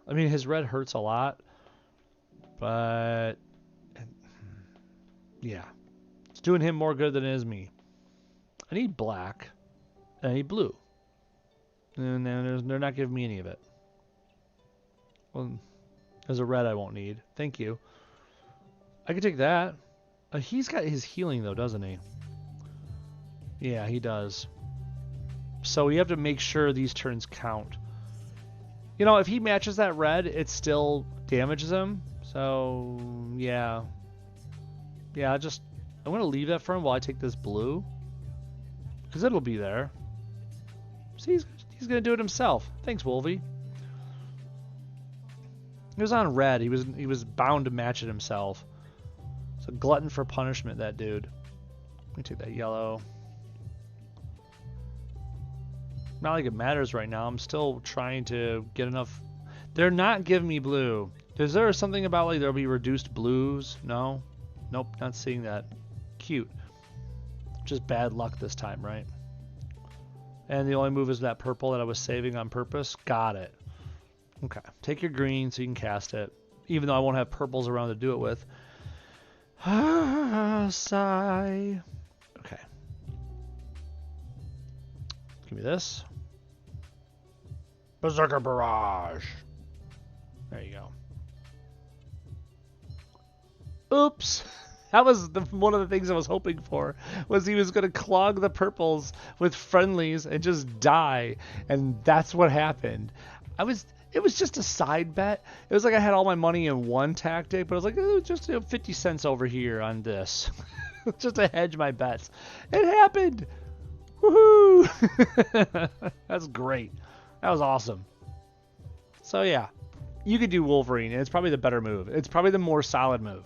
Speaker 1: mean, his red hurts a lot, but yeah, it's doing him more good than it is me. I need black, and I need blue, and then they're not giving me any of it. Well, there's a red I won't need. Thank you. I could take that. He's got his healing though, doesn't he? Yeah, he does. So we have to make sure these turns count. You know, if he matches that red, it still damages him. So, yeah. Yeah, I'm going to leave that for him while I take this blue. Because it'll be there. See, he's going to do it himself. Thanks, Wolvie. He was on red. He was bound to match it himself. It's a glutton for punishment, that dude. Let me take that yellow. Not like it matters right now. I'm still trying to get enough. They're not giving me blue. Is there something about like there'll be reduced blues? No? Nope, not seeing that. Cute. Just bad luck this time, right? And the only move is that purple that I was saving on purpose. Got it. Okay. Take your green so you can cast it. Even though I won't have purples around to do it with. Sigh. Okay. Give me this. Berserker Barrage. There you go. Oops. That was one of the things I was hoping for, was he was going to clog the purples with friendlies and just die, and that's what happened. It was just a side bet. It was like I had all my money in one tactic, but I was like, oh, just 50 cents over here on this, just to hedge my bets. It happened. Woohoo! That's great. That was awesome. So yeah, you could do Wolverine, and it's probably the better move. It's probably the more solid move.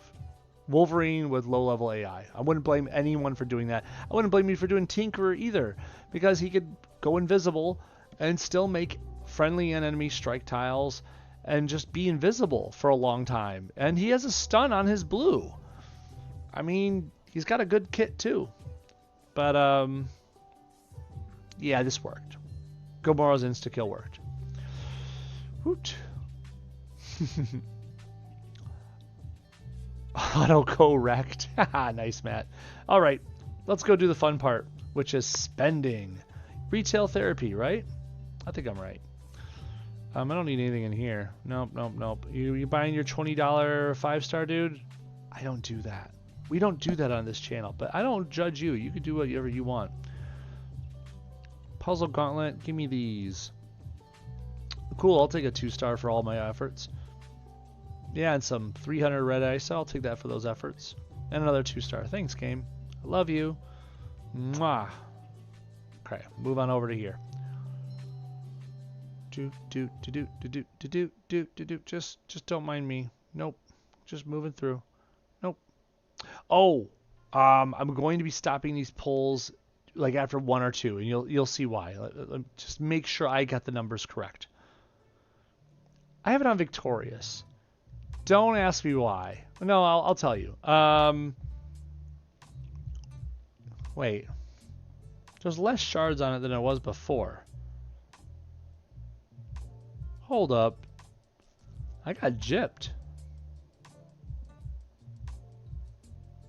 Speaker 1: Wolverine with low-level AI. I wouldn't blame anyone for doing that. I wouldn't blame you for doing Tinkerer either, because he could go invisible and still make friendly and enemy strike tiles and just be invisible for a long time. And he has a stun on his blue. I mean, he's got a good kit too. But, yeah, this worked. Gomorrah's insta-kill worked. Woot. Auto correct. Nice, Matt. All right, let's go do the fun part, which is spending. Retail therapy, right? I think I'm right. I don't need anything in here. Nope, nope, nope. You buying your $20 5-star, dude? I don't do that. We don't do that on this channel, but I don't judge you. You can do whatever you want. Puzzle Gauntlet, give me these. Cool, I'll take a 2-star for all my efforts. Yeah, and some 300 red ice. I'll take that for those efforts. And another 2-star. Thanks, game. I love you. Mwah. Okay, move on over to here. Just don't mind me. Nope. Just moving through. Nope. Oh, I'm going to be stopping these polls like after 1 or 2, and you'll see why. Just make sure I got the numbers correct. I have it on victorious. Don't ask me why. No, I'll tell you. Wait. There's less shards on it than there was before. Hold up. I got gypped.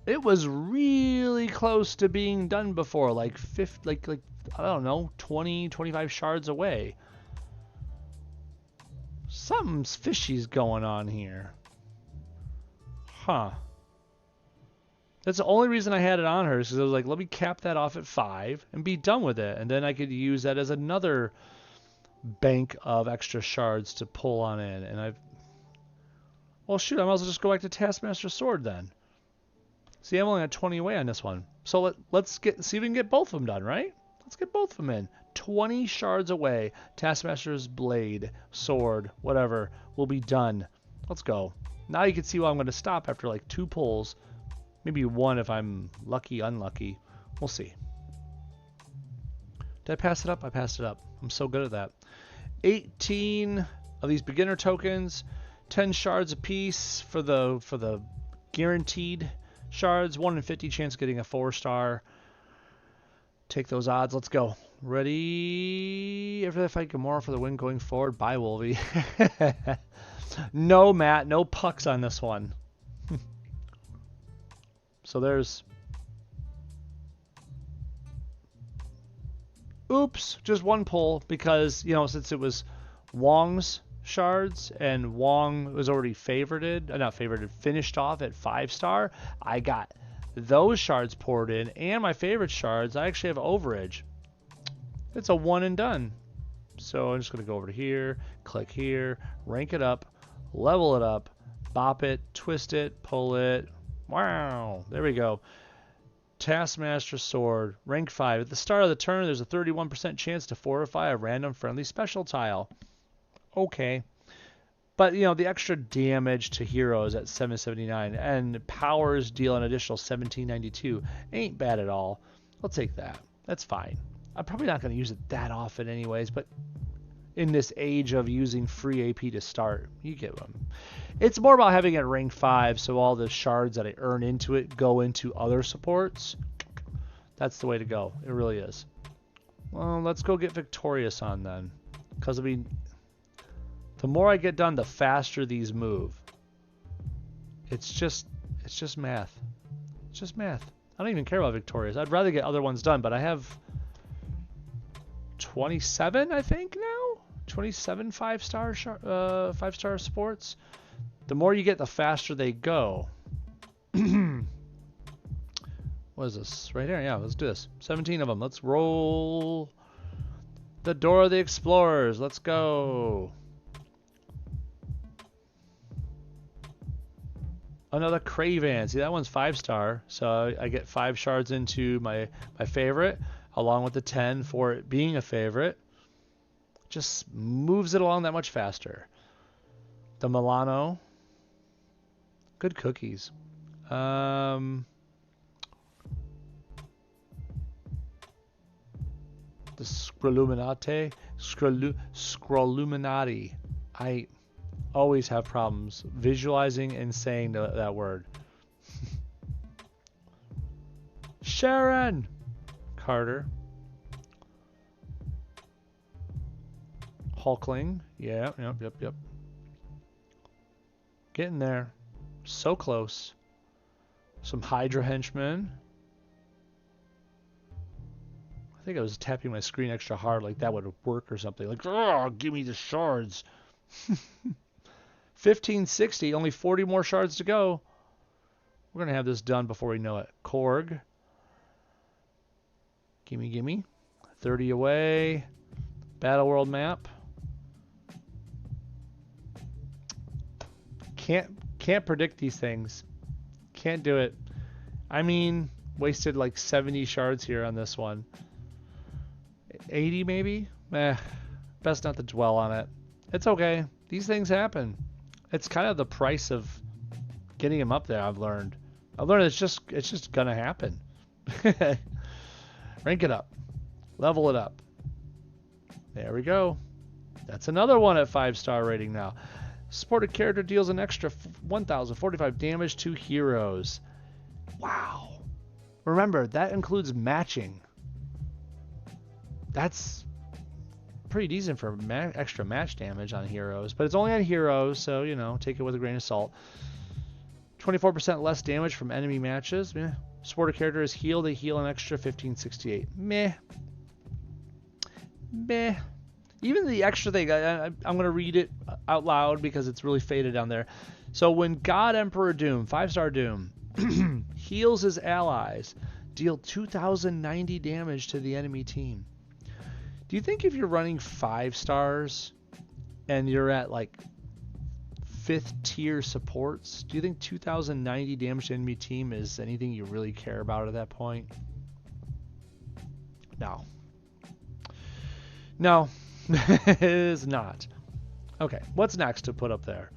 Speaker 1: It was really close to being done before, like I don't know, 20, 25 shards away. Something's fishy's going on here. Huh. That's the only reason I had it on her, is because I was like, let me cap that off at 5 and be done with it. And then I could use that as another bank of extra shards to pull on in. And well, shoot, I might as well just go back to Taskmaster Sword then. See, I'm only at 20 away on this one. So let's see if we can get both of them done, right? Let's get both of them in. 20 shards away. Taskmaster's Blade, Sword, whatever, will be done. Let's go. Now you can see why I'm going to stop after like 2 pulls. Maybe 1 if I'm lucky, unlucky. We'll see. Did I pass it up? I passed it up. I'm so good at that. 18 of these beginner tokens. 10 shards apiece for the guaranteed shards. 1 in 50 chance of getting a 4-star. Take those odds. Let's go. Ready? After that fight, Gamora for the win going forward. Bye, Wolvie. No, Matt. No pucks on this one. So there's... Oops. Just 1 pull because, you know, since it was Wong's shards and Wong was already finished off at 5-star, I got those shards poured in, and my favorite shards, I actually have overage. It's a 1 and done. So I'm just going to go over to here, click here, rank it up, level it up, bop it, twist it, pull it. Wow, there we go. Taskmaster Sword, rank 5. At the start of the turn, there's a 31% chance to fortify a random friendly special tile. Okay. But, you know, the extra damage to heroes at 779 and powers deal an additional 1792 ain't bad at all. I'll take that. That's fine. I'm probably not going to use it that often anyways, but in this age of using free AP to start, you get them. It's more about having it rank 5, so all the shards that I earn into it go into other supports. That's the way to go. It really is. Well, let's go get Victorious on then. Because, I mean, the more I get done, the faster these move. It's just math. It's just math. I don't even care about Victorious. I'd rather get other ones done, but I have 27, I think, now? 27 5-star supports. The more you get, the faster they go. What is this? Right here? Yeah, let's do this. 17 of them. Let's roll the Door of the Explorers. Let's go. Another Craven. See, that one's 5-star, so I get 5 shards into my favorite, along with the 10 for it being a favorite. Just moves it along that much faster. The Milano. Good cookies. The Scroluminati. I always have problems visualizing and saying that word. Sharon! Carter. Hulkling. Yeah, yep. Getting there. So close. Some Hydra henchmen. I think I was tapping my screen extra hard like that would work or something. Like, oh, give me the shards. 1560, only 40 more shards to go. We're going to have this done before we know it. Korg. Gimme. 30 away. Battle World map. Can't predict these things. Can't do it. I mean, wasted like 70 shards here on this one. 80 maybe? Best not to dwell on it. It's okay. These things happen. It's kind of the price of getting them up there. I've learned it's just gonna happen. Rank it up. Level it up. There we go. That's another one at 5-star rating now. Supported character deals an extra 1,045 damage to heroes. Wow. Remember, that includes matching. That's pretty decent for extra match damage on heroes, but it's only on heroes, so, you know, take it with a grain of salt. 24% less damage from enemy matches. Meh. Supported character is healed. They heal an extra 1568. Meh. Even the extra thing, I'm going to read it out loud because it's really faded down there. So when God Emperor Doom, 5-star Doom, heals his allies, deal 2,090 damage to the enemy team. Do you think if you're running 5 stars and you're at like 5th tier supports, do you think 2,090 damage to enemy team is anything you really care about at that point? No. No, it is not. Okay, what's next to put up there?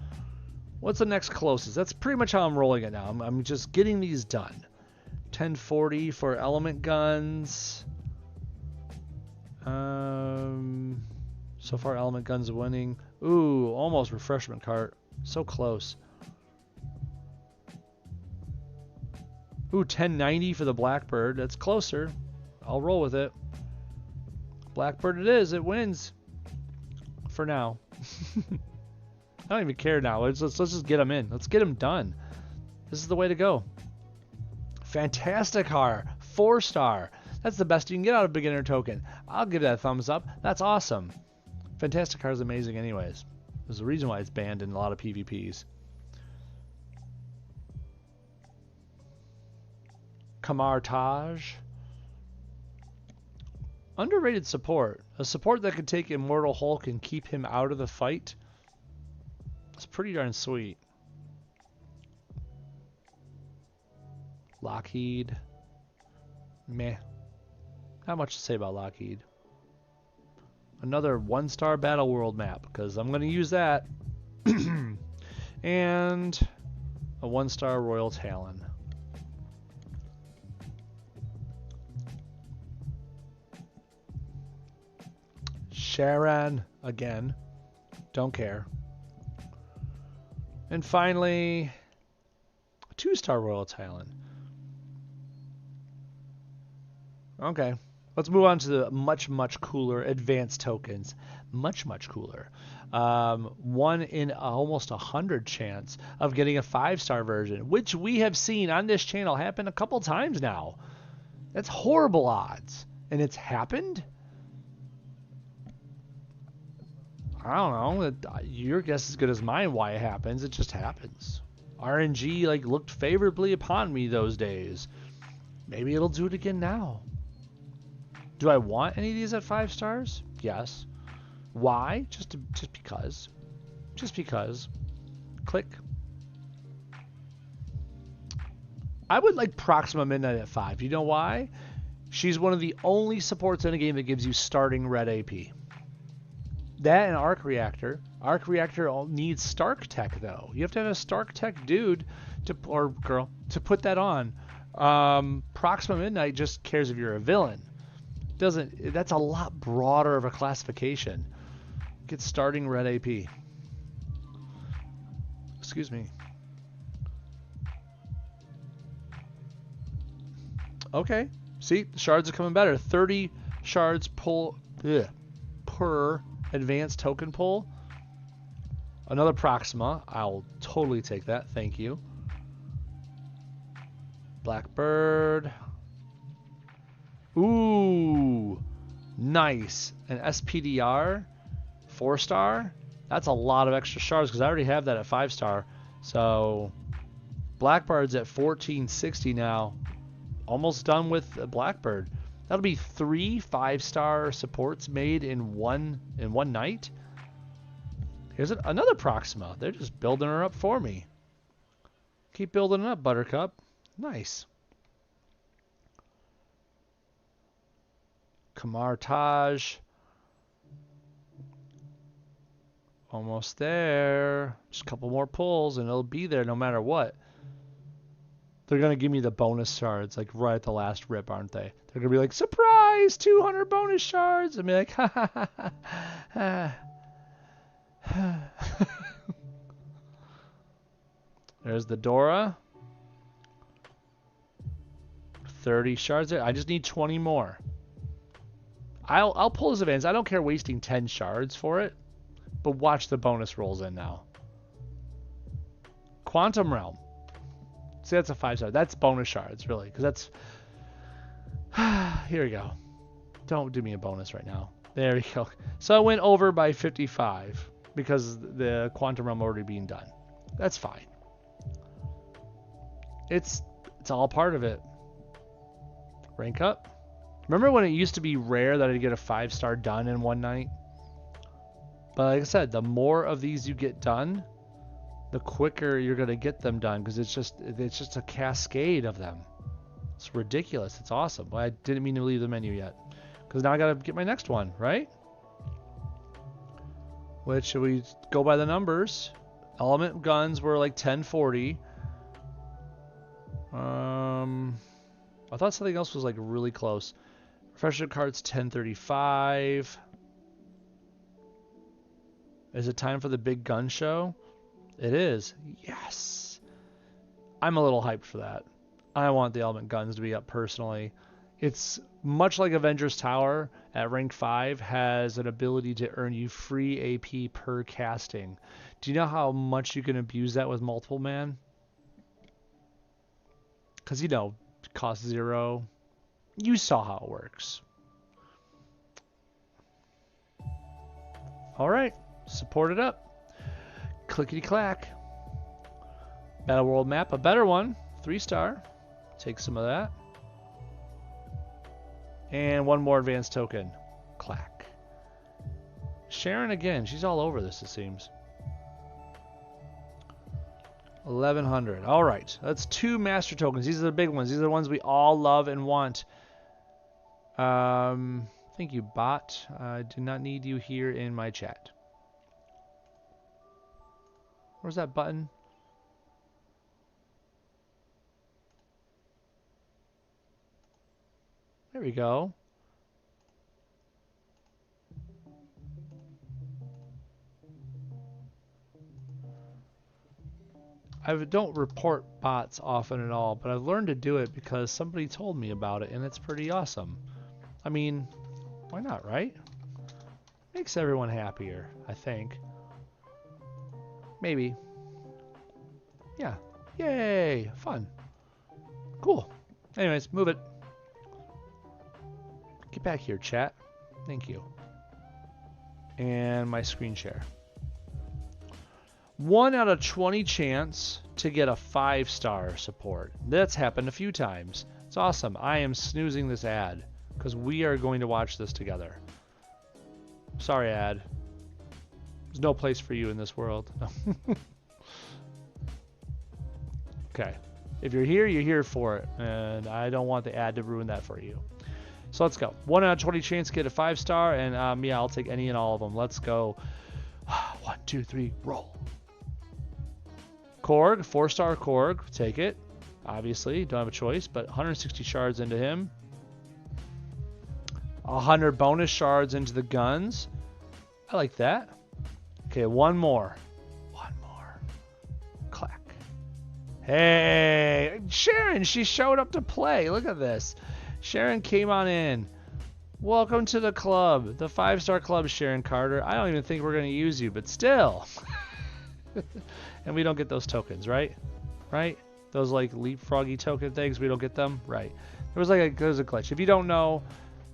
Speaker 1: What's the next closest? That's pretty much how I'm rolling it now. I'm just getting these done. 1040 for element guns. So far element guns winning. Ooh, almost refreshment cart. So close. Ooh, 1090 for the Blackbird. That's closer. I'll roll with it. Blackbird it is. It wins. For now. I don't even care now. Let's just get them in. Let's get them done. This is the way to go. Fantastic car. 4-star. That's the best you can get out of beginner token. I'll give that a thumbs up. That's awesome. Fantastic car is amazing anyways. There's a reason why it's banned in a lot of PvPs. Camartage. Underrated support. A support that could take Immortal Hulk and keep him out of the fight. It's pretty darn sweet. Lockheed. Meh. Not much to say about Lockheed. Another 1-star Battle World map, because I'm going to use that. And a 1-star Royal Talon. Sharon, again. Don't care. And finally, a 2-star Royal Talon. Okay. Let's move on to the much cooler advanced tokens. Much cooler. 1 in almost 100 chance of getting a 5-star version, which we have seen on this channel happen a couple times now. That's horrible odds. And it's happened? I don't know. Your guess is as good as mine why it happens. It just happens. RNG looked favorably upon me those days. Maybe it'll do it again now. Do I want any of these at 5 stars? Yes. Why? Just because. Just because. Click. I would like Proxima Midnight at 5. You know why? She's one of the only supports in a game that gives you starting red AP. That and Arc Reactor. Arc Reactor needs Stark Tech though. You have to have a Stark Tech dude or girl to put that on. Proxima Midnight just cares if you're a villain. That's a lot broader of a classification. Get starting red AP. Excuse me. Okay. See, the shards are coming better. 30 shards per advanced token pull. Another Proxima. I'll totally take that. Thank you. Blackbird. Ooh. Nice. An SPDR. 4-star. That's a lot of extra shards because I already have that at 5-star. So Blackbird's at 1460 now. Almost done with Blackbird. That'll be 3 5-star supports made in one night. Here's another Proxima. They're just building her up for me. Keep building it up, Buttercup. Nice. Kamar Taj. Almost there. Just a couple more pulls and it'll be there no matter what. They're going to give me the bonus shards like right at the last rip, aren't they? They're going to be like, surprise, 200 bonus shards. And be like, ha ha ha ha. There's the Dora. 30 shards there. I just need 20 more. I'll pull his advance. I don't care wasting 10 shards for it. But watch the bonus rolls in now. Quantum Realm. See, that's a 5-star. That's bonus shards, really. Because that's... Here we go. Don't do me a bonus right now. There we go. So I went over by 55. Because the Quantum Realm already being done. That's fine. It's all part of it. Rank up. Remember when it used to be rare that I'd get a 5-star done in one night? But like I said, the more of these you get done, the quicker you're going to get them done because it's just a cascade of them. It's ridiculous. It's awesome. Well, I didn't mean to leave the menu yet because now I got to get my next one, right? Which, should we go by the numbers? Element guns were like 1040. I thought something else was like really close. Refresher cards 1035. Is it time for the big gun show? It is. Yes. I'm a little hyped for that. I want the element guns to be up personally. It's much like Avengers Tower at rank 5 has an ability to earn you free AP per casting. Do you know how much you can abuse that with multiple man? Because, you know, it costs 0. You saw how it works. All right. Support it up. Clickety clack. Battle World map, a better one. 3-star. Take some of that. And one more advanced token. Clack. Sharon again. She's all over this, it seems. 1100. All right. That's 2 master tokens. These are the big ones. These are the ones we all love and want. Thank you, bot. I do not need you here in my chat. Where's that button? There we go. I don't report bots often at all, but I've learned to do it because somebody told me about it, and it's pretty awesome. I mean, why not, right? Makes everyone happier, I think. Maybe. Yeah. Yay! Fun. Cool. Anyways, move it. Get back here, chat. Thank you. And my screen share. 1 out of 20 chance to get a 5-star support. That's happened a few times. It's It's awesome. I am snoozing this ad because we are going to watch this together. Sorry, ad. There's no place for you in this world. No. Okay. If you're here for it. And I don't want the ad to ruin that for you. So let's go. 1 out of 20 chance to get a 5-star. And yeah, I'll take any and all of them. Let's go. 1, 2, 3, roll. Korg, 4-star Korg. Take it. Obviously, don't have a choice. But 160 shards into him. 100 bonus shards into the guns. I like that. Okay, one more. One more. Clack. Hey, Sharon, she showed up to play. Look at this. Sharon came on in. Welcome to the club. The 5-star club, Sharon Carter. I don't even think we're going to use you, but still. And we don't get those tokens, right? Right? Those like leapfroggy token things, we don't get them? Right. There's a glitch. If you don't know,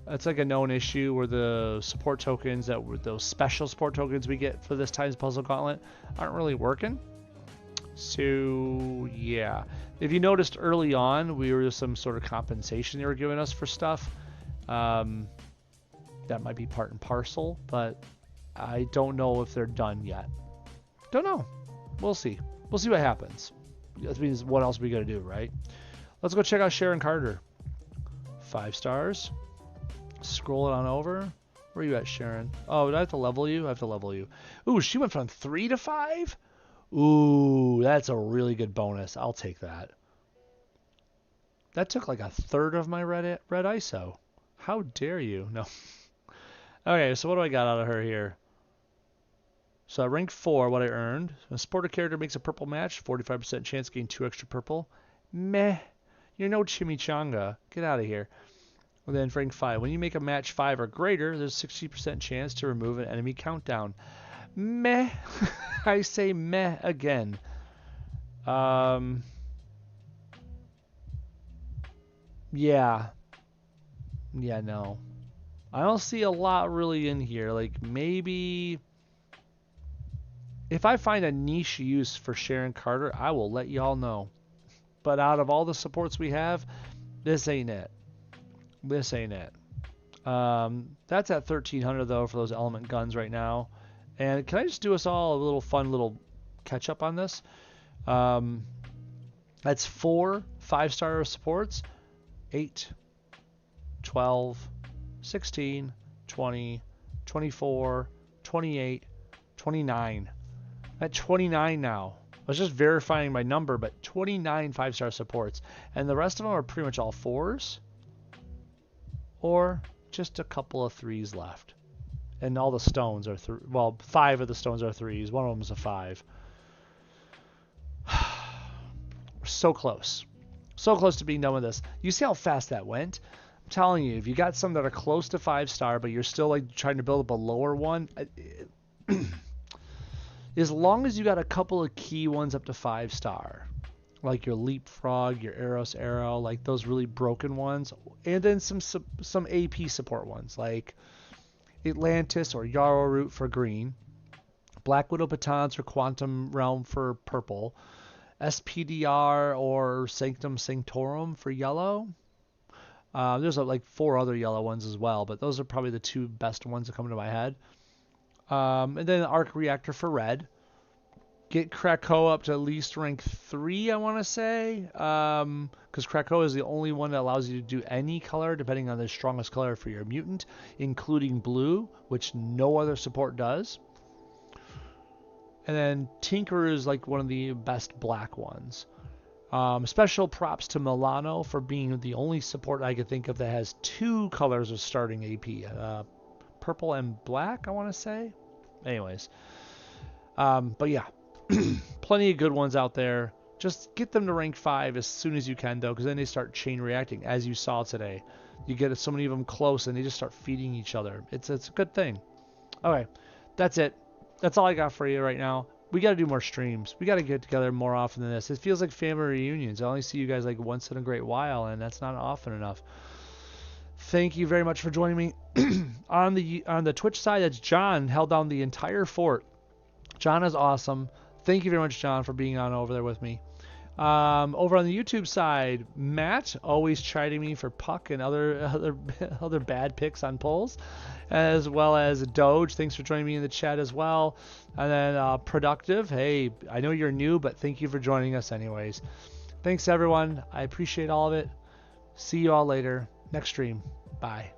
Speaker 1: it's like a known issue where the support tokens that were those special support tokens we get for this time's puzzle gauntlet aren't really working. So yeah, if you noticed early on, we were some sort of compensation they were giving us for stuff. That might be part and parcel, but I don't know if they're done yet. Don't know. We'll see. We'll see what happens. That means what else are we gonna do, right? Let's go check out Sharon Carter. 5 stars. Scroll it on over. Where are you at, Sharon? Oh, do I have to level you? I have to level you. Ooh, she went from 3 to 5? Ooh, that's a really good bonus. I'll take that. That took like a third of my red ISO. How dare you? No. Okay, so what do I got out of her here? So at rank 4, what I earned. A supporter character makes a purple match. 45% chance to gain 2 extra purple. Meh. You're no chimichanga. Get out of here. And then rank 5. When you make a match 5 or greater, there's a 60% chance to remove an enemy countdown. Meh. I say meh again. Yeah. Yeah, no. I don't see a lot really in here. Like, maybe if I find a niche use for Sharon Carter, I will let y'all know. But out of all the supports we have, this ain't it. This ain't it. That's at 1,300 though for those element guns right now. And can I just do us all a little fun little catch up on this? That's 4 5-star supports. 8, 12, 16, 20, 24, 28, 29. At 29 now. I was just verifying my number, but 29 5-star supports. And the rest of them are pretty much all 4s. Or just a couple of 3s left. And all the stones are, well, 5 of the stones are 3s. One of them is a 5. We're so close. So close to being done with this. You see how fast that went? I'm telling you, if you got some that are close to 5-star, but you're still like trying to build up a lower one, as long as you got a couple of key ones up to 5-star, like your Leapfrog, your Eros Arrow, like those really broken ones, and then some AP support ones, like Atlantis or Yarrow Root for green, Black Widow Batons or Quantum Realm for purple, SPDR or Sanctum Sanctorum for yellow. There's like 4 other yellow ones as well, but those are probably the 2 best ones that come to my head. And then Arc Reactor for red. Get Krakow up to at least rank 3, I want to say. Because Krakow is the only one that allows you to do any color, depending on the strongest color for your mutant, including blue, which no other support does. And then Tinker is like one of the best black ones. Special props to Milano for being the only support I could think of that has 2 colors of starting AP. Purple and black, I want to say. Anyways. But yeah. Plenty of good ones out there. Just get them to rank 5 as soon as you can, though, because then they start chain reacting, as you saw today. You get so many of them close, and they just start feeding each other. It's a good thing. Okay. That's it. That's all I got for you right now. We got to do more streams. We got to get together more often than this. It feels like family reunions. I only see you guys like once in a great while, and that's not often enough. Thank you very much for joining me. On the Twitch side, that's John, held down the entire fort. John is awesome. Thank you very much, John, for being on over there with me. Over on the YouTube side, Matt always chiding me for puck and other bad picks on polls, as well as Doge. Thanks for joining me in the chat as well. And then Productive. Hey, I know you're new, but thank you for joining us anyways. Thanks everyone. I appreciate all of it. See you all later. Next stream. Bye.